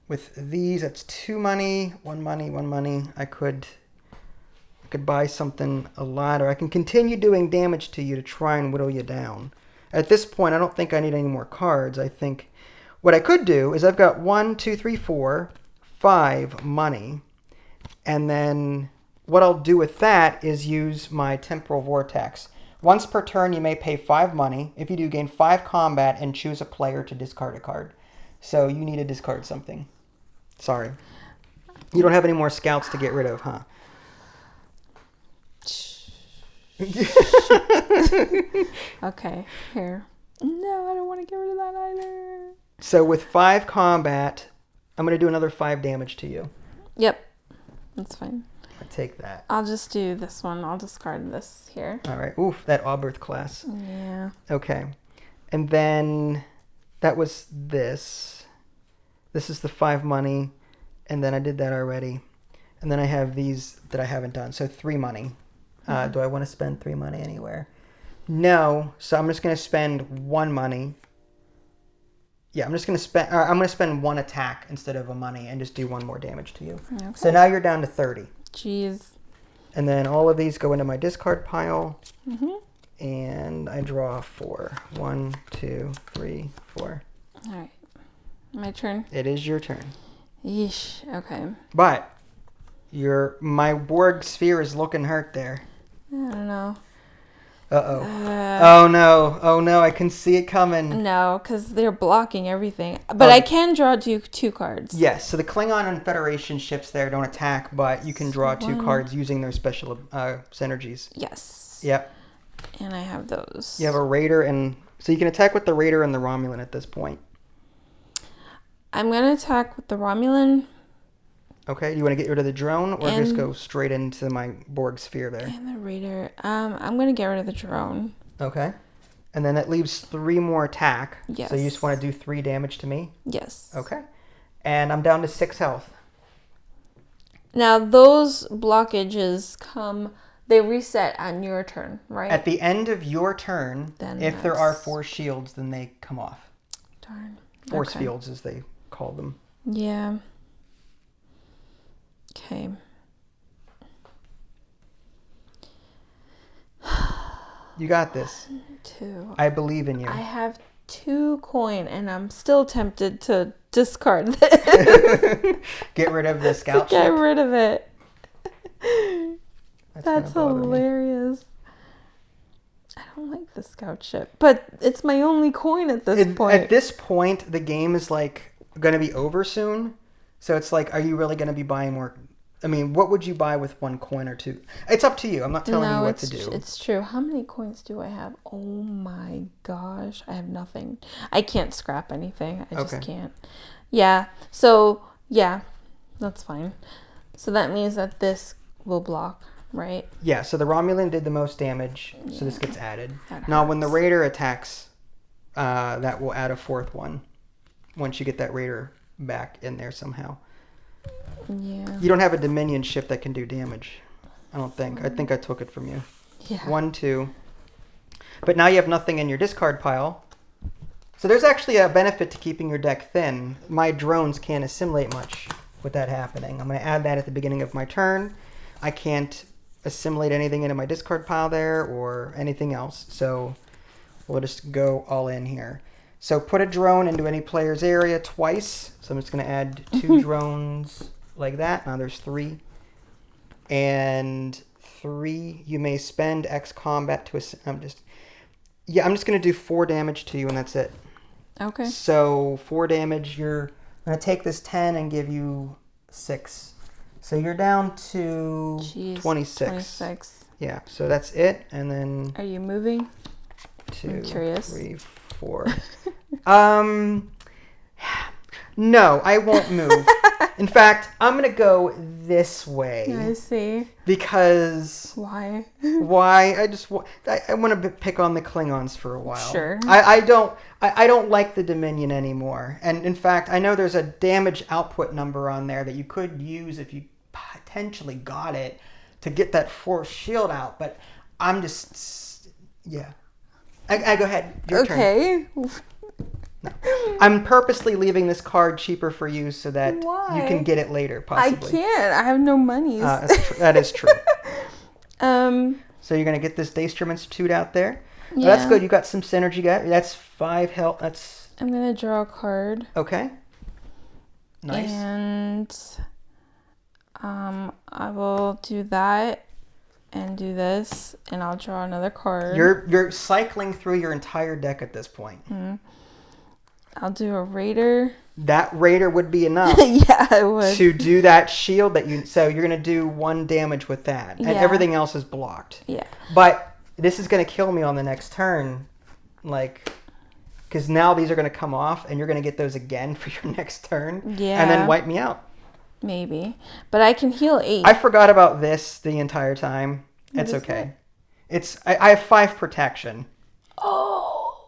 [SPEAKER 1] with these, that's 2 money, 1 money, 1 money. I could buy something a lot, or I can continue doing damage to you to try and whittle you down. At this point, I don't think I need any more cards. I think what I could do is I've got 1, 2, 3, 4, 5 money. And then what I'll do with that is use my temporal vortex. Once per turn, you may pay 5 money. If you do, gain 5 combat and choose a player to discard a card. So you need to discard something. Sorry. You don't have any more scouts to get rid of, huh?
[SPEAKER 2] Okay, here. No, I don't want to get rid of that either.
[SPEAKER 1] So with 5 combat, I'm going to do another 5 damage to you.
[SPEAKER 2] Yep, that's fine.
[SPEAKER 1] I take that.
[SPEAKER 2] I'll just do this one. I'll discard this here.
[SPEAKER 1] All right. Oof, that Auberth class.
[SPEAKER 2] Yeah.
[SPEAKER 1] Okay. And then that was this. This is the 5 money. And then I did that already. And then I have these that I haven't done. So 3 money. Do I want to spend 3 money anywhere? No. So I'm just going to spend 1 money. Yeah, I'm going to spend 1 attack instead of a money and just do 1 more damage to you.
[SPEAKER 2] Okay.
[SPEAKER 1] So now you're down to 30.
[SPEAKER 2] Jeez.
[SPEAKER 1] And then all of these go into my discard pile. And I draw 4. 1, 2, 3, 4.
[SPEAKER 2] All right. My turn.
[SPEAKER 1] It is your turn.
[SPEAKER 2] Yeesh. Okay.
[SPEAKER 1] But my Borg sphere is looking hurt there.
[SPEAKER 2] I don't know.
[SPEAKER 1] Uh-oh. Oh no, I can see it coming.
[SPEAKER 2] No, because they're blocking everything. But I can draw two cards.
[SPEAKER 1] Yes, so the Klingon and Federation ships there don't attack, but you can draw two cards using their special synergies.
[SPEAKER 2] Yes.
[SPEAKER 1] Yep.
[SPEAKER 2] And I have those.
[SPEAKER 1] You have a Raider, and so you can attack with the Raider and the Romulan at this point.
[SPEAKER 2] I'm going to attack with the Romulan.
[SPEAKER 1] Okay, you want to get rid of the drone, or just go straight into my Borg sphere there?
[SPEAKER 2] And the Raider. I'm going to get rid of the drone.
[SPEAKER 1] Okay. And then that leaves 3 more attack.
[SPEAKER 2] Yes.
[SPEAKER 1] So you just want to do 3 damage to me?
[SPEAKER 2] Yes.
[SPEAKER 1] Okay. And I'm down to 6 health.
[SPEAKER 2] Now, those blockages they reset on your turn, right?
[SPEAKER 1] At the end of your turn,
[SPEAKER 2] then
[SPEAKER 1] if there are force shields, then they come off.
[SPEAKER 2] Darn.
[SPEAKER 1] Force fields, as they call them.
[SPEAKER 2] Yeah. Okay.
[SPEAKER 1] You got this.
[SPEAKER 2] 2.
[SPEAKER 1] I believe in you.
[SPEAKER 2] I have 2 coin, and I'm still tempted to discard this.
[SPEAKER 1] Get rid of the scout
[SPEAKER 2] Get
[SPEAKER 1] ship.
[SPEAKER 2] rid of it.
[SPEAKER 1] That's
[SPEAKER 2] hilarious. I don't like the scout ship, but it's my only coin at this point.
[SPEAKER 1] At this point, the game is like going to be over soon. So it's like, are you really going to be buying more? I mean, what would you buy with 1 coin or 2? It's up to you. I'm not telling you what to do.
[SPEAKER 2] It's true. How many coins do I have? Oh my gosh. I have nothing. I can't scrap anything. I just can't. Yeah. So, yeah, that's fine. So that means that this will block, right?
[SPEAKER 1] Yeah, so the Romulan did the most damage, so this gets added. Now, when the Raider attacks, that will add a 4th one once you get that Raider back in there somehow.
[SPEAKER 2] Yeah.
[SPEAKER 1] You don't have a Dominion ship that can do damage, I don't think. I think I took it from you.
[SPEAKER 2] Yeah.
[SPEAKER 1] 1, 2. But now you have nothing in your discard pile. So there's actually a benefit to keeping your deck thin. My drones can't assimilate much with that happening. I'm going to add that at the beginning of my turn. I can't assimilate anything into my discard pile there or anything else. So we'll just go all in here. So put a drone into any player's area twice. So I'm just going to add 2 drones like that. Now there's 3. And 3, you may spend X combat to I'm just going to do 4 damage to you, and that's it.
[SPEAKER 2] Okay.
[SPEAKER 1] So 4 damage. You're going to take this 10 and give you 6. So you're down to 26.
[SPEAKER 2] 26.
[SPEAKER 1] Yeah, so that's it. And then...
[SPEAKER 2] Are you moving?
[SPEAKER 1] 2,
[SPEAKER 2] I'm curious.
[SPEAKER 1] 3, 4. No, I won't move. In fact, I'm going to go this way.
[SPEAKER 2] I see.
[SPEAKER 1] Because...
[SPEAKER 2] Why?
[SPEAKER 1] Why? I want to pick on the Klingons for a while.
[SPEAKER 2] Sure.
[SPEAKER 1] I don't like the Dominion anymore. And in fact, I know there's a damage output number on there that you could use if you potentially got it to get that force shield out. But I'm just... Yeah. I go ahead. Your turn.
[SPEAKER 2] Okay.
[SPEAKER 1] No. I'm purposely leaving this card cheaper for you so that
[SPEAKER 2] Why?
[SPEAKER 1] you can get it later, possibly.
[SPEAKER 2] I can't. I have no monies.
[SPEAKER 1] That is true. So you're going to get this Daystrom Institute out there.
[SPEAKER 2] Yeah.
[SPEAKER 1] Oh, that's good. You got some synergy. That's 5 health. That's...
[SPEAKER 2] I'm going to draw a card.
[SPEAKER 1] Okay. Nice.
[SPEAKER 2] And I will do that and do this, and I'll draw another card.
[SPEAKER 1] You're cycling through your entire deck at this point.
[SPEAKER 2] Mm-hmm. I'll do a Raider.
[SPEAKER 1] That Raider would be enough.
[SPEAKER 2] Yeah, it would.
[SPEAKER 1] To do that shield that you... So you're going to do 1 damage with that. And everything else is blocked.
[SPEAKER 2] Yeah.
[SPEAKER 1] But this is going to kill me on the next turn. Like... Because now these are going to come off, and you're going to get those again for your next turn.
[SPEAKER 2] Yeah.
[SPEAKER 1] And then wipe me out.
[SPEAKER 2] Maybe. But I can heal 8.
[SPEAKER 1] I forgot about this the entire time. It's okay. I have 5 protection.
[SPEAKER 2] Oh.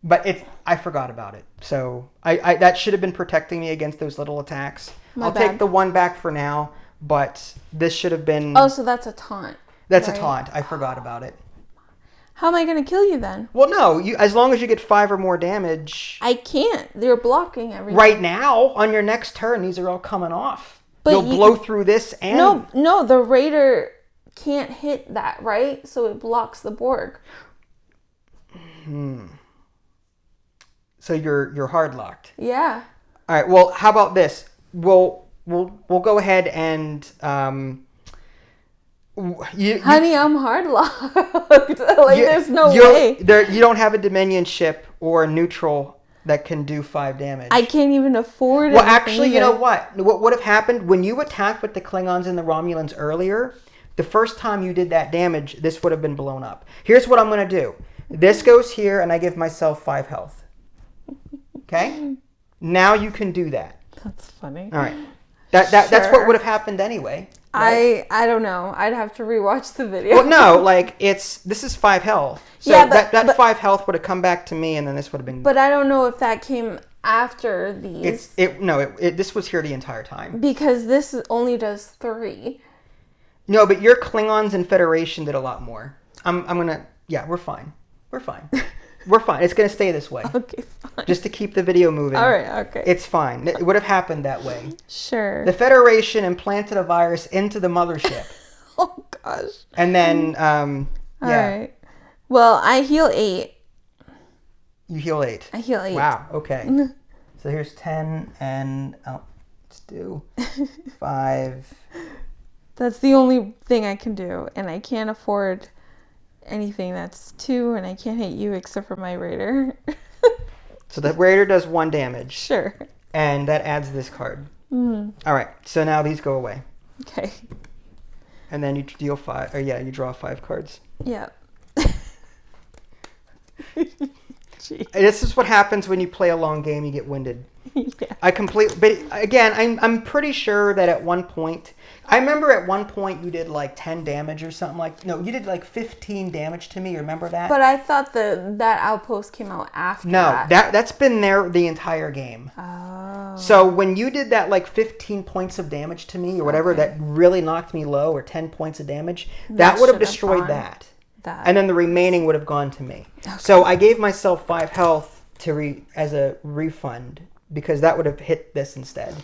[SPEAKER 1] But I forgot about it. So I that should have been protecting me against those little attacks. I'll take the 1 back for now, but this should have been...
[SPEAKER 2] Oh, so that's a taunt.
[SPEAKER 1] That's right? A taunt. I forgot about it.
[SPEAKER 2] How am I going to kill you then?
[SPEAKER 1] Well, no. As long as you get 5 or more damage...
[SPEAKER 2] I can't. They're blocking everything.
[SPEAKER 1] Right now, on your next turn, these are all coming off. But you'll blow through this and...
[SPEAKER 2] No, the Raider can't hit that, right? So it blocks the Borg.
[SPEAKER 1] So you're hard locked.
[SPEAKER 2] Yeah.
[SPEAKER 1] All right. Well, how about this? We'll go ahead and
[SPEAKER 2] Honey, I'm hard locked. There's no way.
[SPEAKER 1] You don't have a Dominion ship or a neutral that can do 5 damage.
[SPEAKER 2] I can't even afford it.
[SPEAKER 1] Well, actually, you know what? What would have happened when you attacked with the Klingons and the Romulans earlier? The first time you did that damage, this would have been blown up. Here's what I'm going to do. This goes here, and I give myself 5 health. Okay? Now you can do that.
[SPEAKER 2] That's funny.
[SPEAKER 1] All right. That's what would have happened anyway. Right?
[SPEAKER 2] I don't know. I'd have to rewatch the video.
[SPEAKER 1] Well, no, like this is 5 health. So yeah, that 5 health would have come back to me, and then this would have been.
[SPEAKER 2] But I don't know if that came after these.
[SPEAKER 1] This was here the entire time.
[SPEAKER 2] Because this only does 3.
[SPEAKER 1] No, but your Klingons and Federation did a lot more. We're fine. We're fine. We're fine. It's going to stay this way.
[SPEAKER 2] Okay, fine.
[SPEAKER 1] Just to keep the video moving.
[SPEAKER 2] All right, okay.
[SPEAKER 1] It's fine. It would have happened that way.
[SPEAKER 2] Sure.
[SPEAKER 1] The Federation implanted a virus into the mothership.
[SPEAKER 2] Oh, gosh.
[SPEAKER 1] And then,
[SPEAKER 2] All right. Well, I heal 8.
[SPEAKER 1] You heal 8.
[SPEAKER 2] I heal 8.
[SPEAKER 1] Wow, okay. So here's 10 and, let's do 5.
[SPEAKER 2] That's the only thing I can do. And I can't afford anything that's 2, and I can't hit you except for my raider.
[SPEAKER 1] So the raider does 1 damage.
[SPEAKER 2] Sure.
[SPEAKER 1] And that adds this card.
[SPEAKER 2] Mm.
[SPEAKER 1] All right. So now these go away.
[SPEAKER 2] Okay.
[SPEAKER 1] And then you deal 5. Or you draw 5 cards.
[SPEAKER 2] Yeah.
[SPEAKER 1] This is what happens when you play a long game. You get winded.
[SPEAKER 2] Yeah.
[SPEAKER 1] But again, I'm pretty sure that at one point, I remember at one point you did like 10 damage or something you did like 15 damage to me. You remember that?
[SPEAKER 2] But I thought that outpost came out after that.
[SPEAKER 1] No, that's been there the entire game.
[SPEAKER 2] Oh.
[SPEAKER 1] So when you did that like 15 points of damage to me or whatever, that really knocked me low, or 10 points of damage, that would have destroyed that. And then the remaining would have gone to me. Okay. So I gave myself 5 health as a refund, because that would have hit this instead.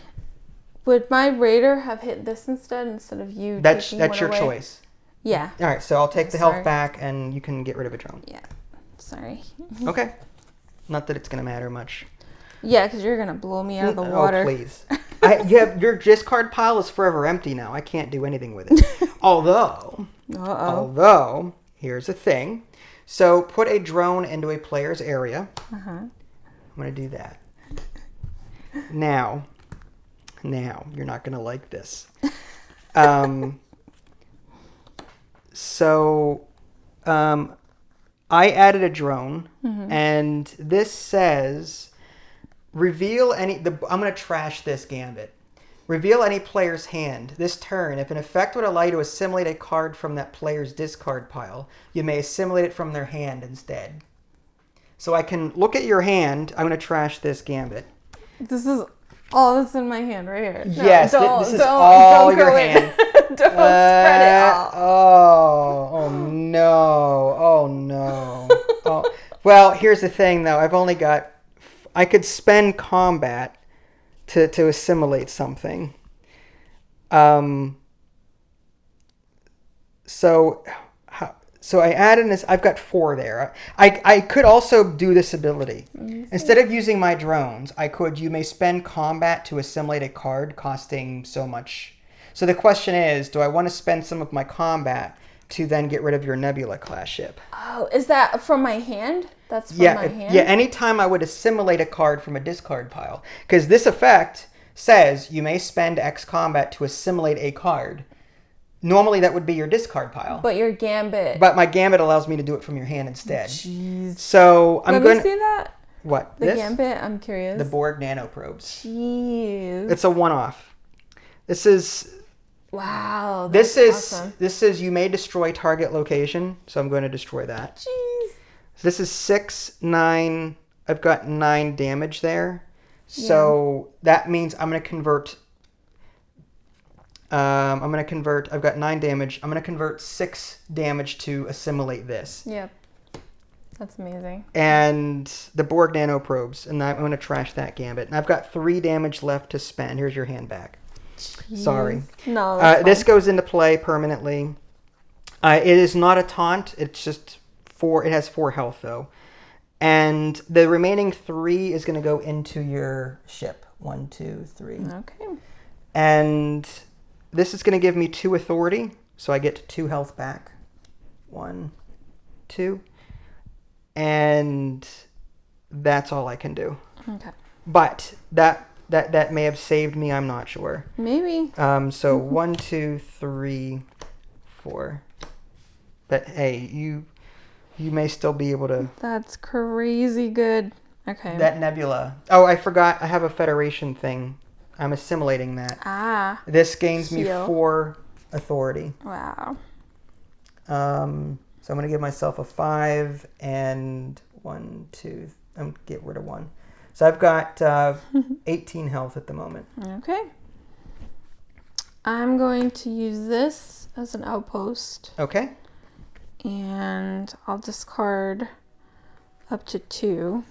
[SPEAKER 2] Would my raider have hit this instead of you?
[SPEAKER 1] That's your
[SPEAKER 2] away?
[SPEAKER 1] choice.
[SPEAKER 2] Yeah.
[SPEAKER 1] All right, so I'll take the health back, and you can get rid of a drone.
[SPEAKER 2] Yeah. Sorry.
[SPEAKER 1] Okay. Not that it's going to matter much.
[SPEAKER 2] Yeah, because you're going to blow me out of the water.
[SPEAKER 1] Oh, please. Your discard pile is forever empty now. I can't do anything with it. Although, here's the thing. So put a drone into a player's area.
[SPEAKER 2] Uh-huh.
[SPEAKER 1] I'm going to do that. Now, you're not going to like this. I added a drone, and this says, reveal any... I'm going to trash this Gambit. Reveal any player's hand. This turn, if an effect would allow you to assimilate a card from that player's discard pile, you may assimilate it from their hand instead. So I can look at your hand. I'm going to trash this Gambit.
[SPEAKER 2] This is all that's in my hand right here. No,
[SPEAKER 1] yes, this is all your hand.
[SPEAKER 2] Don't spread it out.
[SPEAKER 1] Oh no. Well, here's the thing, though. I could spend combat to assimilate something. So I added this. I've got 4 there. I could also do this ability. Instead of using my drones, you may spend combat to assimilate a card costing so much. So the question is, do I want to spend some of my combat to then get rid of your Nebula class ship?
[SPEAKER 2] Oh, is that from my hand? That's from my hand?
[SPEAKER 1] Yeah, anytime I would assimilate a card from a discard pile. Because this effect says you may spend X combat to assimilate a card. Normally that would be your discard pile.
[SPEAKER 2] But your Gambit.
[SPEAKER 1] But my Gambit allows me to do it from your hand instead.
[SPEAKER 2] Jeez.
[SPEAKER 1] So I'm going to...
[SPEAKER 2] Let me see that.
[SPEAKER 1] What?
[SPEAKER 2] The Gambit? I'm curious.
[SPEAKER 1] The Borg nanoprobes.
[SPEAKER 2] Jeez.
[SPEAKER 1] It's a one-off. This is...
[SPEAKER 2] Wow. That's awesome.
[SPEAKER 1] This is you may destroy target location. So I'm going to destroy that.
[SPEAKER 2] Jeez.
[SPEAKER 1] So this is 6, 9... I've got 9 damage there. So that means I'm going to convert... I've got 9 damage. I'm going to convert 6 damage to assimilate this.
[SPEAKER 2] Yep. That's amazing.
[SPEAKER 1] And the Borg nanoprobes. And I'm going to trash that Gambit. And I've got 3 damage left to spend. Here's your hand back.
[SPEAKER 2] Jeez.
[SPEAKER 1] Sorry.
[SPEAKER 2] No,
[SPEAKER 1] this goes into play permanently. It is not a taunt. It's just 4. It has 4 health, though. And the remaining 3 is going to go into your ship. 1, 2, 3.
[SPEAKER 2] Okay.
[SPEAKER 1] And this is going to give me 2 authority, so I get 2 health back. 1, 2. And that's all I can do.
[SPEAKER 2] Okay.
[SPEAKER 1] But that may have saved me, I'm not sure.
[SPEAKER 2] Maybe.
[SPEAKER 1] So 1, 2, 3, 4. But hey, you may still be able to...
[SPEAKER 2] That's crazy good. Okay.
[SPEAKER 1] That nebula. Oh, I forgot. I have a Federation thing. I'm assimilating that.
[SPEAKER 2] Ah.
[SPEAKER 1] This gains me
[SPEAKER 2] Heal.
[SPEAKER 1] 4 authority.
[SPEAKER 2] Wow.
[SPEAKER 1] So I'm going to give myself a 5 and 1, 2... get rid of 1. So I've got 18 health at the moment.
[SPEAKER 2] Okay. I'm going to use this as an outpost.
[SPEAKER 1] Okay.
[SPEAKER 2] And I'll discard up to 2.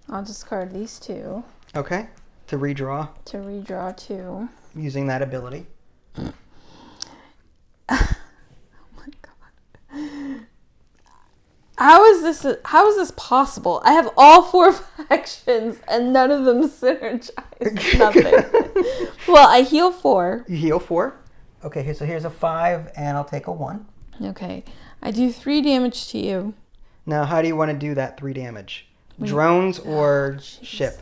[SPEAKER 2] I'll discard these 2.
[SPEAKER 1] Okay. To redraw.
[SPEAKER 2] To redraw 2.
[SPEAKER 1] Using that ability.
[SPEAKER 2] Oh my god. How is this possible? I have all 4 factions and none of them synergize. Nothing. Well, I heal 4.
[SPEAKER 1] You heal 4. Okay, so here's a 5 and I'll take a 1.
[SPEAKER 2] Okay. I do 3 damage to you.
[SPEAKER 1] Now, how do you want to do that 3 damage? Drones or ship?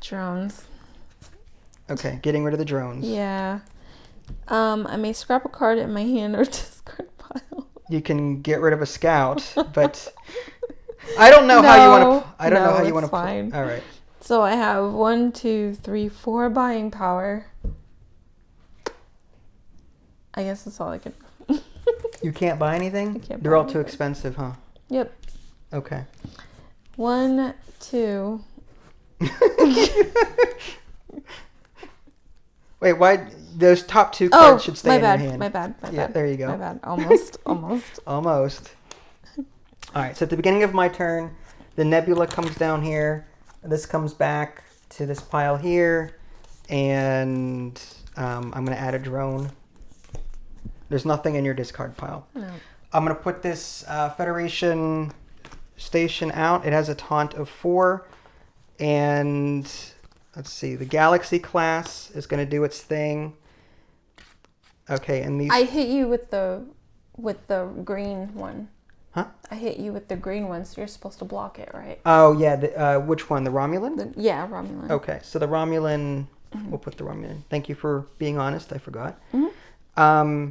[SPEAKER 2] Drones.
[SPEAKER 1] Okay, getting rid of the drones.
[SPEAKER 2] Yeah. I may scrap a card in my hand or discard pile.
[SPEAKER 1] You can get rid of a scout, but I don't know how you want to. I don't know how you want to.
[SPEAKER 2] Fine.
[SPEAKER 1] All right.
[SPEAKER 2] So I have 1, 2, 3, 4 buying power. I guess that's all I can.
[SPEAKER 1] You can't buy anything? They're all too expensive, huh?
[SPEAKER 2] Yep.
[SPEAKER 1] Okay.
[SPEAKER 2] 1, 2.
[SPEAKER 1] Wait, why? Those top 2 cards should stay in your hand.
[SPEAKER 2] My bad.
[SPEAKER 1] Yeah, there you go.
[SPEAKER 2] My bad. Almost.
[SPEAKER 1] Almost. All right, so at the beginning of my turn, the nebula comes down here. This comes back to this pile here. And I'm going to add a drone. There's nothing in your discard pile.
[SPEAKER 2] No.
[SPEAKER 1] I'm going to put this Federation station out. It has a taunt of 4. And let's see, the Galaxy class is going to do its thing. Okay, and these...
[SPEAKER 2] I hit you with the green one.
[SPEAKER 1] Huh?
[SPEAKER 2] I hit you with the green one, so you're supposed to block it, right?
[SPEAKER 1] Oh, yeah. Which one? The Romulan?
[SPEAKER 2] Yeah, Romulan.
[SPEAKER 1] Okay, so the Romulan... Mm-hmm. We'll put the Romulan. Thank you for being honest. I forgot.
[SPEAKER 2] Mm-hmm.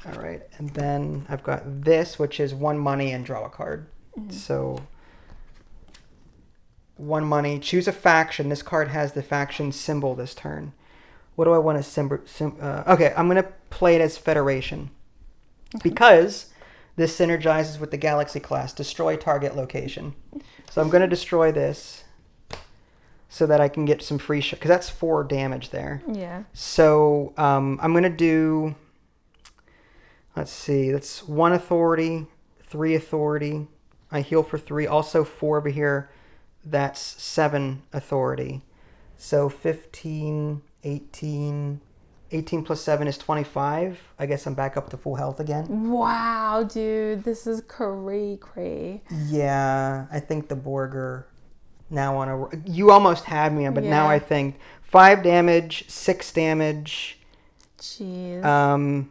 [SPEAKER 1] All right, and then I've got this, which is 1 money and draw a card. Mm-hmm. So 1 money. Choose a faction. This card has the faction symbol this turn. What do I want to okay, I'm going to play it as Federation. Okay. Because this synergizes with the Galaxy class. Destroy target location. So I'm going to destroy this so that I can get some free shot. Because that's 4 damage there.
[SPEAKER 2] Yeah.
[SPEAKER 1] So I'm going to do... Let's see. That's 1 authority, 3 authority. I heal for 3. Also 4 over here. That's 7 authority. So 15... 18 plus 7 is 25. I guess I'm back up to full health again.
[SPEAKER 2] Wow, dude. This is cray.
[SPEAKER 1] Yeah, I think the Borg are now on a... You almost had me, but now I think 5 damage, 6 damage.
[SPEAKER 2] Jeez.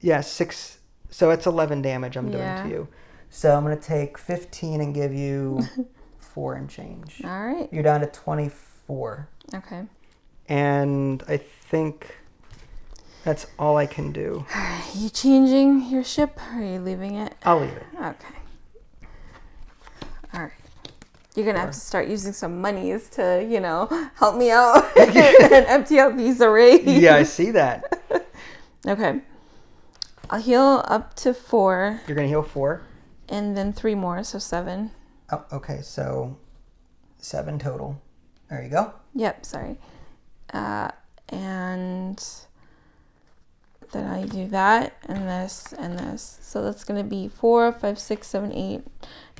[SPEAKER 1] Yeah, 6. So it's 11 damage I'm doing to you. So I'm going to take 15 and give you 4 and change.
[SPEAKER 2] All right.
[SPEAKER 1] You're down to 24.
[SPEAKER 2] Okay.
[SPEAKER 1] And I think that's all I can do.
[SPEAKER 2] Are you changing your ship or are you leaving it?
[SPEAKER 1] I'll leave it.
[SPEAKER 2] Okay. All right. You're going to have to start using some monies to, help me out and empty out these arrays.
[SPEAKER 1] Yeah, I see that.
[SPEAKER 2] Okay. I'll heal up to 4.
[SPEAKER 1] You're going to heal 4?
[SPEAKER 2] And then 3 more, so 7.
[SPEAKER 1] Oh, okay. So 7 total. There you go.
[SPEAKER 2] Yep, sorry. And then I do that and this and this. So that's going to be 4, 5, 6, 7, 8,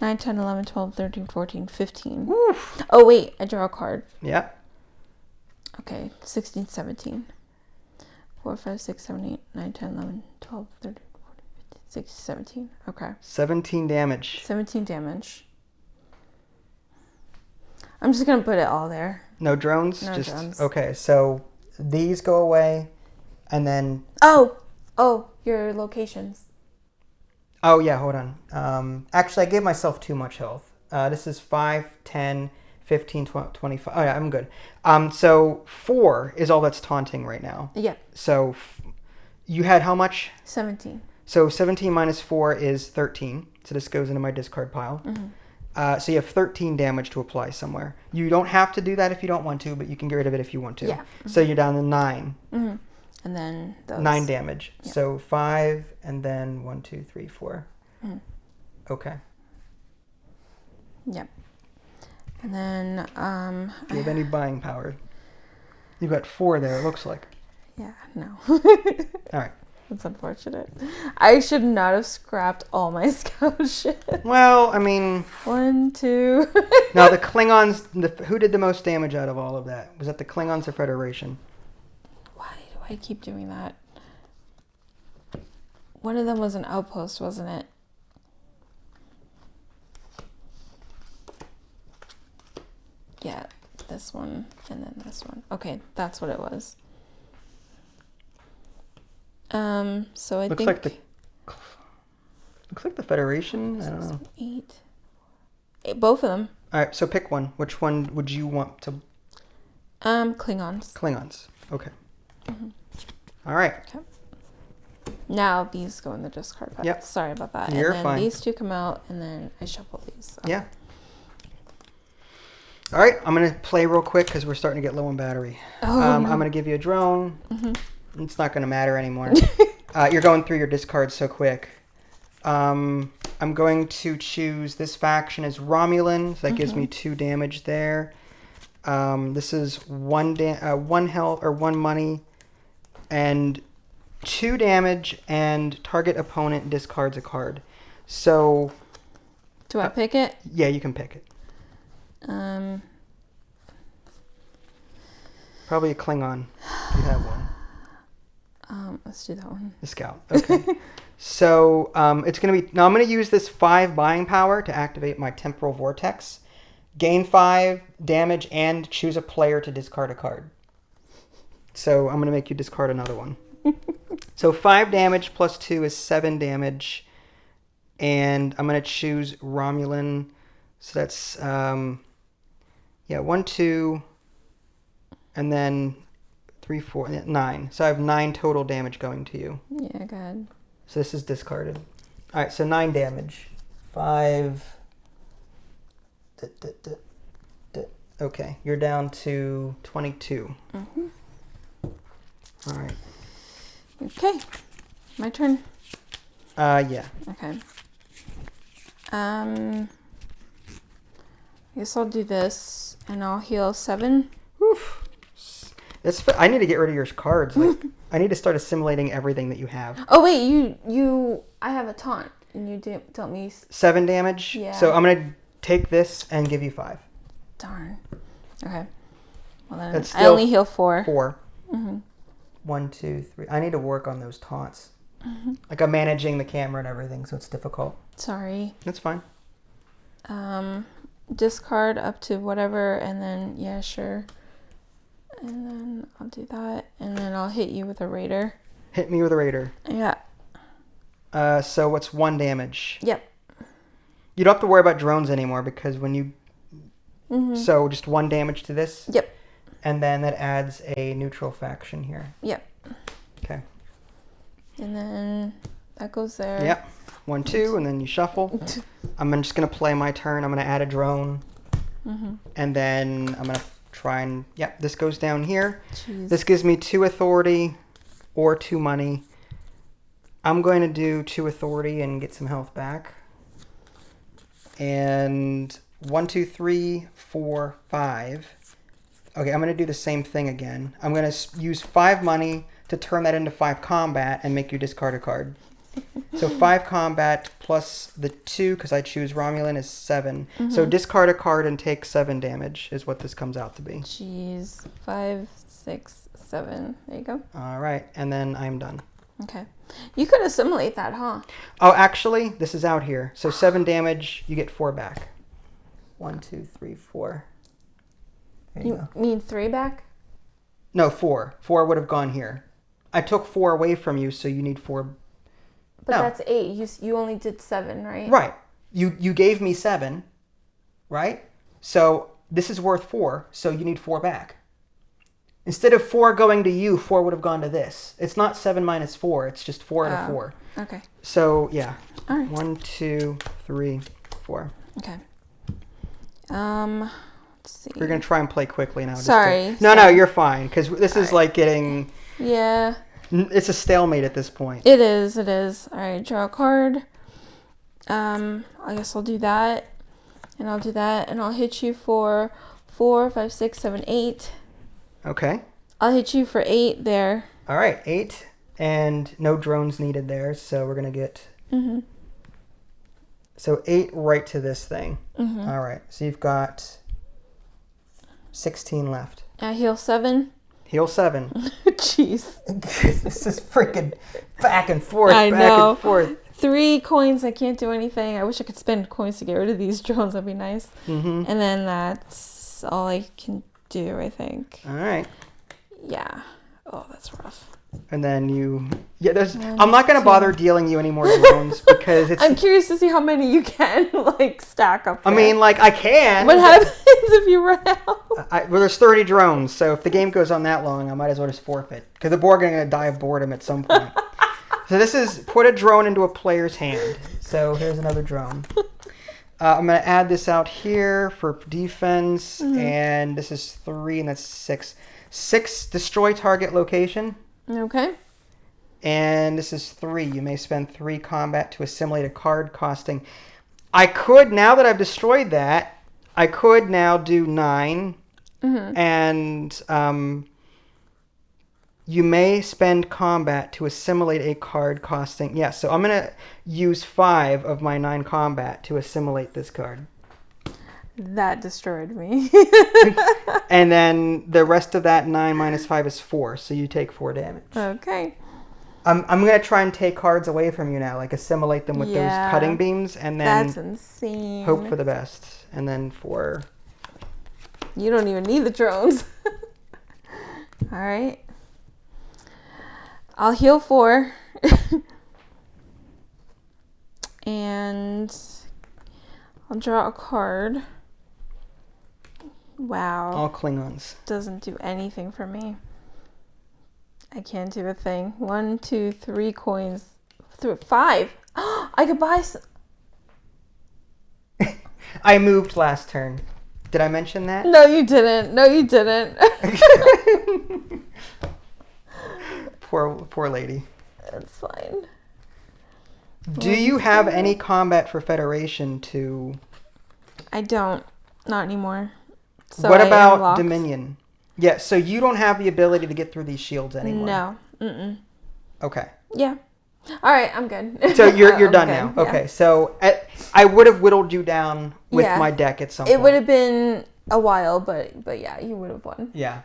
[SPEAKER 2] 9, 10, 11, 12, 13, 14, 15.
[SPEAKER 1] Oof.
[SPEAKER 2] Oh, wait. I draw a card.
[SPEAKER 1] Yeah.
[SPEAKER 2] Okay. 16, 17. 4, 5, 6, 7, 8, 9, 10, 11, 12, 13, 14, 15, 17. Okay.
[SPEAKER 1] 17 damage.
[SPEAKER 2] 17 damage. I'm just going to put it all there.
[SPEAKER 1] No drones?
[SPEAKER 2] No drones.
[SPEAKER 1] Okay, so these go away, and then...
[SPEAKER 2] Oh, your locations.
[SPEAKER 1] Oh, yeah, hold on. Actually, I gave myself too much health. This is 5, 10, 15, 20, 25. Oh, yeah, I'm good. So 4 is all that's taunting right now.
[SPEAKER 2] Yeah.
[SPEAKER 1] So you had how much?
[SPEAKER 2] 17.
[SPEAKER 1] So 17 minus 4 is 13. So this goes into my discard pile. Mm-hmm. So you have 13 damage to apply somewhere. You don't have to do that if you don't want to, but you can get rid of it if you want to.
[SPEAKER 2] Yeah. Mm-hmm.
[SPEAKER 1] So you're down to 9.
[SPEAKER 2] Mm-hmm. And then those.
[SPEAKER 1] 9 damage.
[SPEAKER 2] Yeah.
[SPEAKER 1] So 5 and then 1, 2, 3, 4. Mm-hmm. Okay.
[SPEAKER 2] Yep. And then
[SPEAKER 1] do you have any buying power? You've got 4 there, it looks like.
[SPEAKER 2] Yeah, no.
[SPEAKER 1] All right.
[SPEAKER 2] That's unfortunate. I should not have scrapped all my scout shit.
[SPEAKER 1] Well, I mean...
[SPEAKER 2] 1, 2...
[SPEAKER 1] Now, the Klingons... who did the most damage out of all of that? Was that the Klingons or Federation?
[SPEAKER 2] Why do I keep doing that? One of them was an outpost, wasn't it? Yeah, this one and then this one. Okay, that's what it was. So I
[SPEAKER 1] looks
[SPEAKER 2] think
[SPEAKER 1] looks like the Federation. I don't know.
[SPEAKER 2] 8. Both of them.
[SPEAKER 1] All right, so pick one. Which one would you want to?
[SPEAKER 2] Klingons.
[SPEAKER 1] Klingons. Okay. Mm-hmm. All right.
[SPEAKER 2] Okay. Now these go in the discard pile.
[SPEAKER 1] Yep.
[SPEAKER 2] Sorry about that.
[SPEAKER 1] You're
[SPEAKER 2] and then
[SPEAKER 1] fine.
[SPEAKER 2] These 2 come out, and then I shuffle these. So.
[SPEAKER 1] Yeah. All right, I'm gonna play real quick because we're starting to get low on battery.
[SPEAKER 2] Oh, no.
[SPEAKER 1] I'm gonna give you a drone. Mm-hmm. It's not gonna matter anymore. You're going through your discards so quick. I'm going to choose this faction as Romulan, so that gives me 2 damage there. This is 1 health or 1 money, and 2 damage, and target opponent discards a card. So,
[SPEAKER 2] do I pick it?
[SPEAKER 1] Yeah, you can pick it. Probably a Klingon. You have one.
[SPEAKER 2] Let's do that one.
[SPEAKER 1] The scout. Okay. So it's going to be... Now I'm going to use this 5 buying power to activate my temporal vortex. Gain 5 damage and choose a player to discard a card. So I'm going to make you discard another one. So 5 damage plus 2 is 7 damage. And I'm going to choose Romulan. So that's... 1, 2... And then 3, 4, 9. So I have 9 total damage going to you.
[SPEAKER 2] Yeah, go ahead.
[SPEAKER 1] So this is discarded. All right, so 9 damage. 5. Okay, you're down to 22. Mm-hmm. All right.
[SPEAKER 2] Okay, my turn.
[SPEAKER 1] Yeah.
[SPEAKER 2] Okay. I guess I'll do this, and I'll heal 7.
[SPEAKER 1] Oof. I need to get rid of your cards. Like, I need to start assimilating everything that you have.
[SPEAKER 2] Oh wait, you. I have a taunt, and you dealt me
[SPEAKER 1] 7 damage.
[SPEAKER 2] Yeah.
[SPEAKER 1] So I'm gonna take this and give you 5.
[SPEAKER 2] Darn. Okay. Well then,
[SPEAKER 1] That's
[SPEAKER 2] I only heal 4.
[SPEAKER 1] 4. Mm-hmm. 1, 2, 3. I need to work on those taunts. Mm-hmm. Like I'm managing the camera and everything, so it's difficult.
[SPEAKER 2] Sorry.
[SPEAKER 1] That's fine.
[SPEAKER 2] Discard up to whatever, and then yeah, sure. And then I'll do that, and then I'll hit you with a raider.
[SPEAKER 1] Hit me with a raider.
[SPEAKER 2] Yeah.
[SPEAKER 1] So what's 1 damage?
[SPEAKER 2] Yep.
[SPEAKER 1] You don't have to worry about drones anymore because when you... Mm-hmm. So just 1 damage to this?
[SPEAKER 2] Yep. And
[SPEAKER 1] then that adds a neutral faction here.
[SPEAKER 2] Yep.
[SPEAKER 1] Okay.
[SPEAKER 2] And then that goes there.
[SPEAKER 1] Yep. 1, 2, and then you shuffle. I'm just going to play my turn. I'm going to add a drone. Mm-hmm. And then I'm going to try and... Yep, this goes down here. Jeez. This gives me 2 authority or 2 money. I'm going to do 2 authority and get some health back. And 1, 2, 3, 4, 5. Okay, I'm going to do the same thing again. I'm going to use 5 money to turn that into 5 combat and make you discard a card. So 5 combat plus the 2, because I choose Romulan, is 7. Mm-hmm. So discard a card and take 7 damage is what this comes out to be.
[SPEAKER 2] Jeez. 5, 6, 7. There you go.
[SPEAKER 1] All right, and then I'm done.
[SPEAKER 2] Okay. You could assimilate that, huh?
[SPEAKER 1] Oh, actually, this is out here. So 7 damage, you get 4 back. 1, 2, 3, 4. There you go.
[SPEAKER 2] Mean 3 back?
[SPEAKER 1] No, 4. 4 would have gone here. I took 4 away from you, so you need 4.
[SPEAKER 2] But that's 8. You only did 7, right?
[SPEAKER 1] Right. You gave me 7, right? So this is worth 4, so you need 4 back. Instead of 4 going to you, 4 would have gone to this. It's not 7 minus 4. It's just 4 out of 4.
[SPEAKER 2] Okay.
[SPEAKER 1] So, yeah.
[SPEAKER 2] All right.
[SPEAKER 1] 1, 2, 3, 4.
[SPEAKER 2] Okay. Let's see.
[SPEAKER 1] We're going to try and play quickly now.
[SPEAKER 2] Sorry.
[SPEAKER 1] No, you're fine. Because this is like getting...
[SPEAKER 2] Yeah.
[SPEAKER 1] It's a stalemate at this point.
[SPEAKER 2] It is. All right, draw a card. I guess I'll do that. And I'll do that. And I'll hit you for 4, 5, 6, 7, 8.
[SPEAKER 1] Okay.
[SPEAKER 2] I'll hit you for 8 there.
[SPEAKER 1] All right, 8. And no drones needed there, so we're going to get...
[SPEAKER 2] Mm-hmm.
[SPEAKER 1] So 8 right to this thing.
[SPEAKER 2] Mm-hmm.
[SPEAKER 1] All right, so you've got 16 left.
[SPEAKER 2] Heal 7.
[SPEAKER 1] Heal 7.
[SPEAKER 2] Jeez.
[SPEAKER 1] This is freaking back and forth,
[SPEAKER 2] I know.
[SPEAKER 1] and forth.
[SPEAKER 2] 3 coins, I can't do anything. I wish I could spend coins to get rid of these drones. That'd be nice.
[SPEAKER 1] Mm-hmm.
[SPEAKER 2] And then that's all I can do, I think.
[SPEAKER 1] All right.
[SPEAKER 2] Yeah. Oh, that's rough.
[SPEAKER 1] And then I'm not going to bother dealing you any more drones because it's...
[SPEAKER 2] I'm curious to see how many you can, stack up there.
[SPEAKER 1] I mean, I can.
[SPEAKER 2] What happens if you run out?
[SPEAKER 1] Well, there's 30 drones, so if the game goes on that long, I might as well just forfeit. Because the Borg are going to die of boredom at some point. So this is put a drone into a player's hand. So here's another drone. I'm going to add this out here for defense. Mm-hmm. And this is 3, and that's 6. 6, destroy target location.
[SPEAKER 2] Okay.
[SPEAKER 1] And this is 3. You may spend 3 combat to assimilate a card costing. I could, now that I've destroyed that, I could now do 9. Mm-hmm. And you may spend combat to assimilate a card costing... Yeah, so I'm going to use 5 of my 9 combat to assimilate this card.
[SPEAKER 2] That destroyed me.
[SPEAKER 1] And then the rest of that 9 minus 5 is 4, so you take 4 damage.
[SPEAKER 2] Okay.
[SPEAKER 1] I'm going to try and take cards away from you now, assimilate them with those cutting beams, and then
[SPEAKER 2] that's insane.
[SPEAKER 1] Hope for the best. And then 4.
[SPEAKER 2] You don't even need the drones. All right. I'll heal 4. And I'll draw a card. Wow.
[SPEAKER 1] All Klingons.
[SPEAKER 2] Doesn't do anything for me. I can't do a thing. 1, 2, 3 coins. 5. I could buy some.
[SPEAKER 1] I moved last turn. Did I mention that?
[SPEAKER 2] No, you didn't.
[SPEAKER 1] Poor lady.
[SPEAKER 2] That's fine.
[SPEAKER 1] Do you have any combat for Federation to...
[SPEAKER 2] I don't. Not anymore. So
[SPEAKER 1] what about Dominion? Yeah, so you don't have the ability to get through these shields anymore.
[SPEAKER 2] No. Mm-mm.
[SPEAKER 1] Okay.
[SPEAKER 2] Yeah. All right, I'm good.
[SPEAKER 1] So you're done now.
[SPEAKER 2] Yeah.
[SPEAKER 1] Okay, so I would have whittled you down with my deck at some point.
[SPEAKER 2] It would have been a while, but yeah, you would have won.
[SPEAKER 1] Yeah.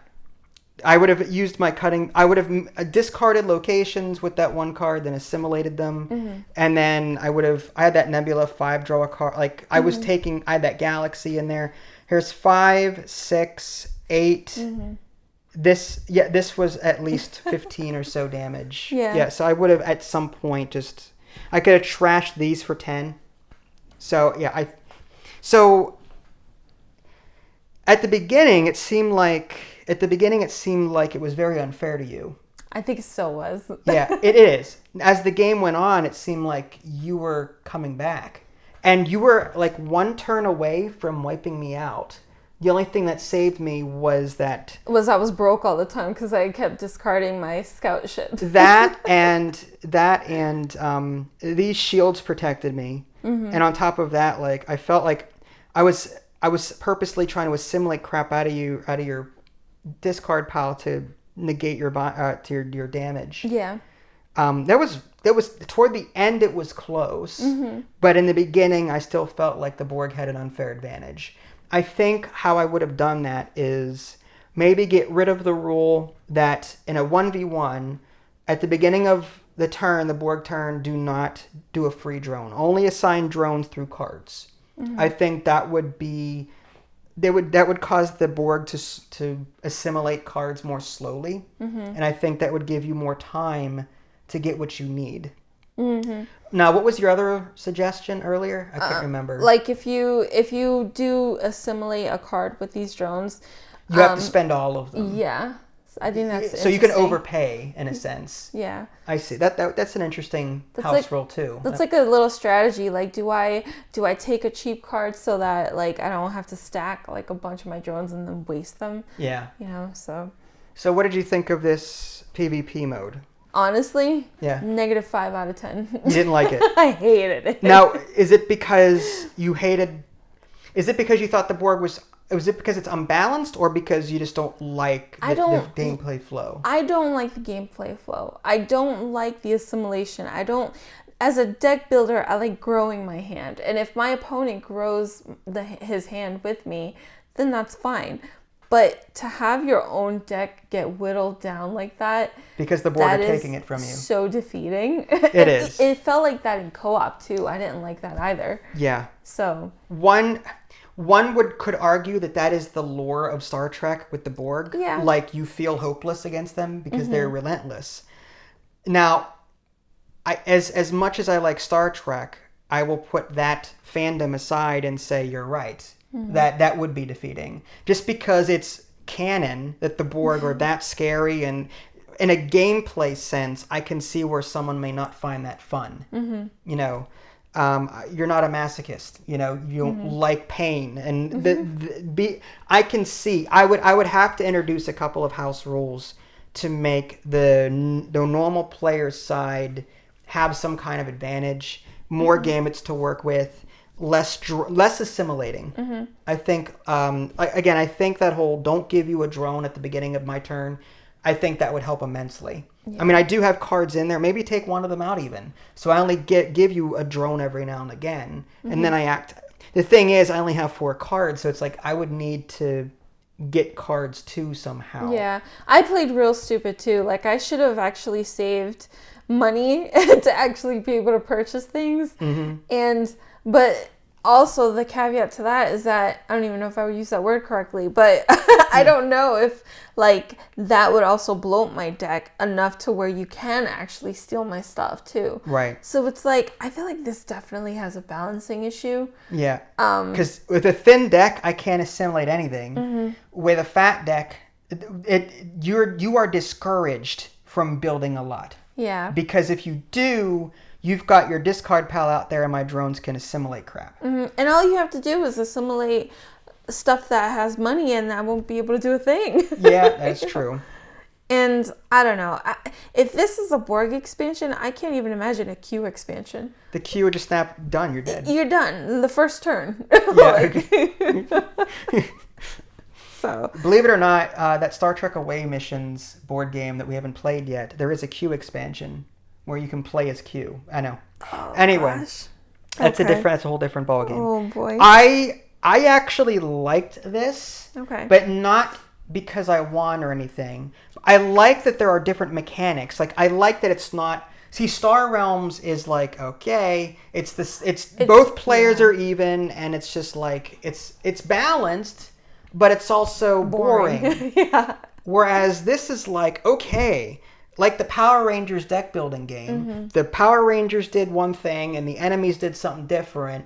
[SPEAKER 1] I would have used my cutting... I would have discarded locations with that one card, then assimilated them. Mm-hmm. And then I had that Nebula 5 draw a card. I had that Galaxy in there. Here's 5, 6, 8. Mm-hmm. This was at least 15 or so damage. Yeah, so I would have at some point I could have trashed these for 10. So, yeah, at the beginning it seemed like it was very unfair to you.
[SPEAKER 2] I think it still was.
[SPEAKER 1] Yeah, it is. As the game went on, it seemed like you were coming back. And you were 1 turn away from wiping me out. The only thing that saved me was I
[SPEAKER 2] was broke all the time because I kept discarding my scout ship.
[SPEAKER 1] that and these shields protected me. Mm-hmm. And on top of that, I felt like I was purposely trying to assimilate crap out of your discard pile to negate your damage.
[SPEAKER 2] Yeah.
[SPEAKER 1] That was toward the end it was close, mm-hmm. But in the beginning I still felt like the Borg had an unfair advantage. I think how I would have done that is maybe get rid of the rule that in a 1v1 at the beginning of the Borg turn, do not do a free drone. Only assign drones through cards. I think that would be that would cause the Borg to assimilate cards more slowly, and I think that would give you more time to get what you need. Now, what was your other suggestion earlier? I can't remember.
[SPEAKER 2] Like if you do assimilate a card with these drones,
[SPEAKER 1] you have to spend all of them.
[SPEAKER 2] Yeah, I think that's
[SPEAKER 1] so you can overpay in a sense.
[SPEAKER 2] Yeah,
[SPEAKER 1] I see. That's an interesting house rule too.
[SPEAKER 2] That's like a little strategy. Like, do I take a cheap card so that like I don't have to stack like a bunch of my drones and then waste them?
[SPEAKER 1] Yeah.
[SPEAKER 2] You know.
[SPEAKER 1] So what did you think of this PvP mode?
[SPEAKER 2] Honestly,
[SPEAKER 1] yeah,
[SPEAKER 2] -5 out of 10.
[SPEAKER 1] You didn't like it.
[SPEAKER 2] I hated it.
[SPEAKER 1] Now, is it because you hated? Is it because you thought the Borg was? Was it because it's unbalanced, or because you just don't like the gameplay flow?
[SPEAKER 2] I don't like the gameplay flow. I don't like the assimilation. As a deck builder, I like growing my hand. And if my opponent grows his hand with me, then that's fine. But to have your own deck get whittled down like that...
[SPEAKER 1] Because the Borg are taking it from you.
[SPEAKER 2] So defeating.
[SPEAKER 1] It is.
[SPEAKER 2] It felt like that in co-op, too. I didn't like that either.
[SPEAKER 1] Yeah.
[SPEAKER 2] So...
[SPEAKER 1] One could argue that is the lore of Star Trek with the Borg.
[SPEAKER 2] Yeah.
[SPEAKER 1] Like, you feel hopeless against them because they're relentless. Now, as much as I like Star Trek, I will put that fandom aside and say you're right. That would be defeating. Just because it's canon that the Borg are that scary, and in a gameplay sense, I can see where someone may not find that fun. You know, you're not a masochist. You know, you don't like pain, and I can see. I would have to introduce a couple of house rules to make the normal player's side have some kind of advantage, more gambits to work with, less assimilating. I think I think that whole don't give you a drone at the beginning of my turn, I think that would help immensely. Yeah. I mean, I do have cards in there. Maybe take one of them out even. So I only give you a drone every now and again, and then I act. The thing is, I only have 4 cards, so it's like I would need to get cards too somehow.
[SPEAKER 2] Yeah, I played real stupid too. Like, I should have actually saved money to actually be able to purchase things. But also the caveat to that is that I don't even know if I would use that word correctly, but I don't know if like that would also bloat my deck enough to where you can actually steal my stuff too.
[SPEAKER 1] Right.
[SPEAKER 2] So it's like I feel like this definitely has a balancing issue.
[SPEAKER 1] Yeah. Because with a thin deck, I can't assimilate anything. With a fat deck, you are discouraged from building a lot.
[SPEAKER 2] Yeah.
[SPEAKER 1] Because if you do, you've got your discard pile out there, and my drones can assimilate crap.
[SPEAKER 2] And all you have to do is assimilate stuff that has money, and I won't be able to do a thing.
[SPEAKER 1] Yeah, that's true.
[SPEAKER 2] And I don't know. If this is a Borg expansion, I can't even imagine a Q expansion.
[SPEAKER 1] The Q would just snap, done, you're dead.
[SPEAKER 2] You're done. The first turn.
[SPEAKER 1] Yeah.
[SPEAKER 2] So.
[SPEAKER 1] Believe it or not, that Star Trek Away Missions board game that we haven't played yet, there is a Q expansion where you can play as Q. I know.
[SPEAKER 2] Oh,
[SPEAKER 1] anyway,
[SPEAKER 2] gosh.
[SPEAKER 1] That's a whole different ball game.
[SPEAKER 2] Oh boy.
[SPEAKER 1] I actually liked this.
[SPEAKER 2] Okay.
[SPEAKER 1] But not because I won or anything. I like that there are different mechanics. Like, I like that it's not. See, Star Realms is like, okay, it's both players are even, and it's just like it's balanced, but it's also boring.
[SPEAKER 2] Yeah.
[SPEAKER 1] Whereas this is like, okay, like the Power Rangers deck building game. The Power Rangers did one thing and the enemies did something different.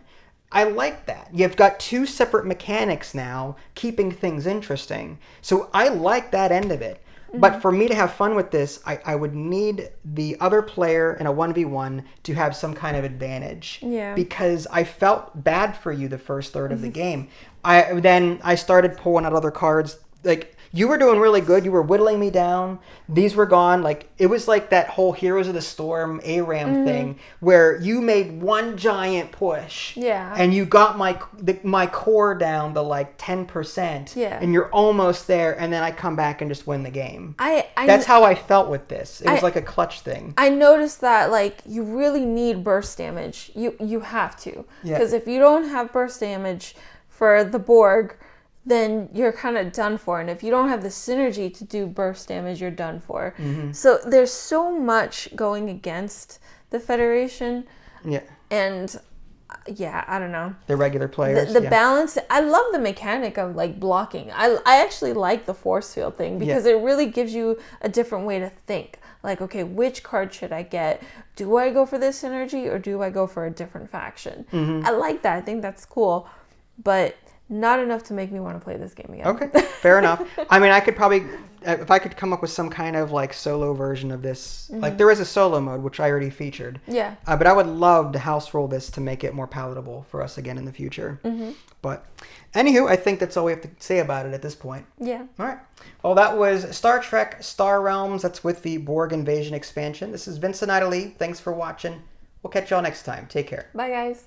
[SPEAKER 1] I like that. You've got 2 separate mechanics now, keeping things interesting. So I like that end of it. But for me to have fun with this, I would need the other player in a 1v1 to have some kind of advantage.
[SPEAKER 2] Yeah.
[SPEAKER 1] Because I felt bad for you the first third of the game. Then I started pulling out other cards. Like, you were doing really good. You were whittling me down. These were gone. Like, it was like that whole Heroes of the Storm ARAM thing where you made one giant push.
[SPEAKER 2] Yeah.
[SPEAKER 1] And you got my core down to like 10%.
[SPEAKER 2] Yeah.
[SPEAKER 1] And you're almost there. And then I come back and just win the game.
[SPEAKER 2] That's
[SPEAKER 1] how I felt with this. It was like a clutch thing.
[SPEAKER 2] I noticed that like you really need burst damage. You have to.
[SPEAKER 1] Yeah.
[SPEAKER 2] Because if you don't have burst damage for the Borg, then you're kind of done for. And if you don't have the synergy to do burst damage, you're done for. So there's so much going against the Federation.
[SPEAKER 1] Yeah.
[SPEAKER 2] And yeah, I don't know.
[SPEAKER 1] The regular players.
[SPEAKER 2] The balance. I love the mechanic of like blocking. I actually like the force field thing because it really gives you a different way to think. Like, okay, which card should I get? Do I go for this synergy or do I go for a different faction? I like that. I think that's cool. But not enough to make me want to play this game again.
[SPEAKER 1] Okay, fair enough. I mean, I could probably, if I could come up with some kind of like solo version of this, like there is a solo mode, which I already featured.
[SPEAKER 2] Yeah.
[SPEAKER 1] But I would love to house roll this to make it more palatable for us again in the future. But anywho, I think that's all we have to say about it at this point.
[SPEAKER 2] Yeah.
[SPEAKER 1] All right. Well, that was Star Trek Star Realms. That's with the Borg Invasion expansion. This is Vincent Idley. Thanks for watching. We'll catch y'all next time. Take care.
[SPEAKER 2] Bye, guys.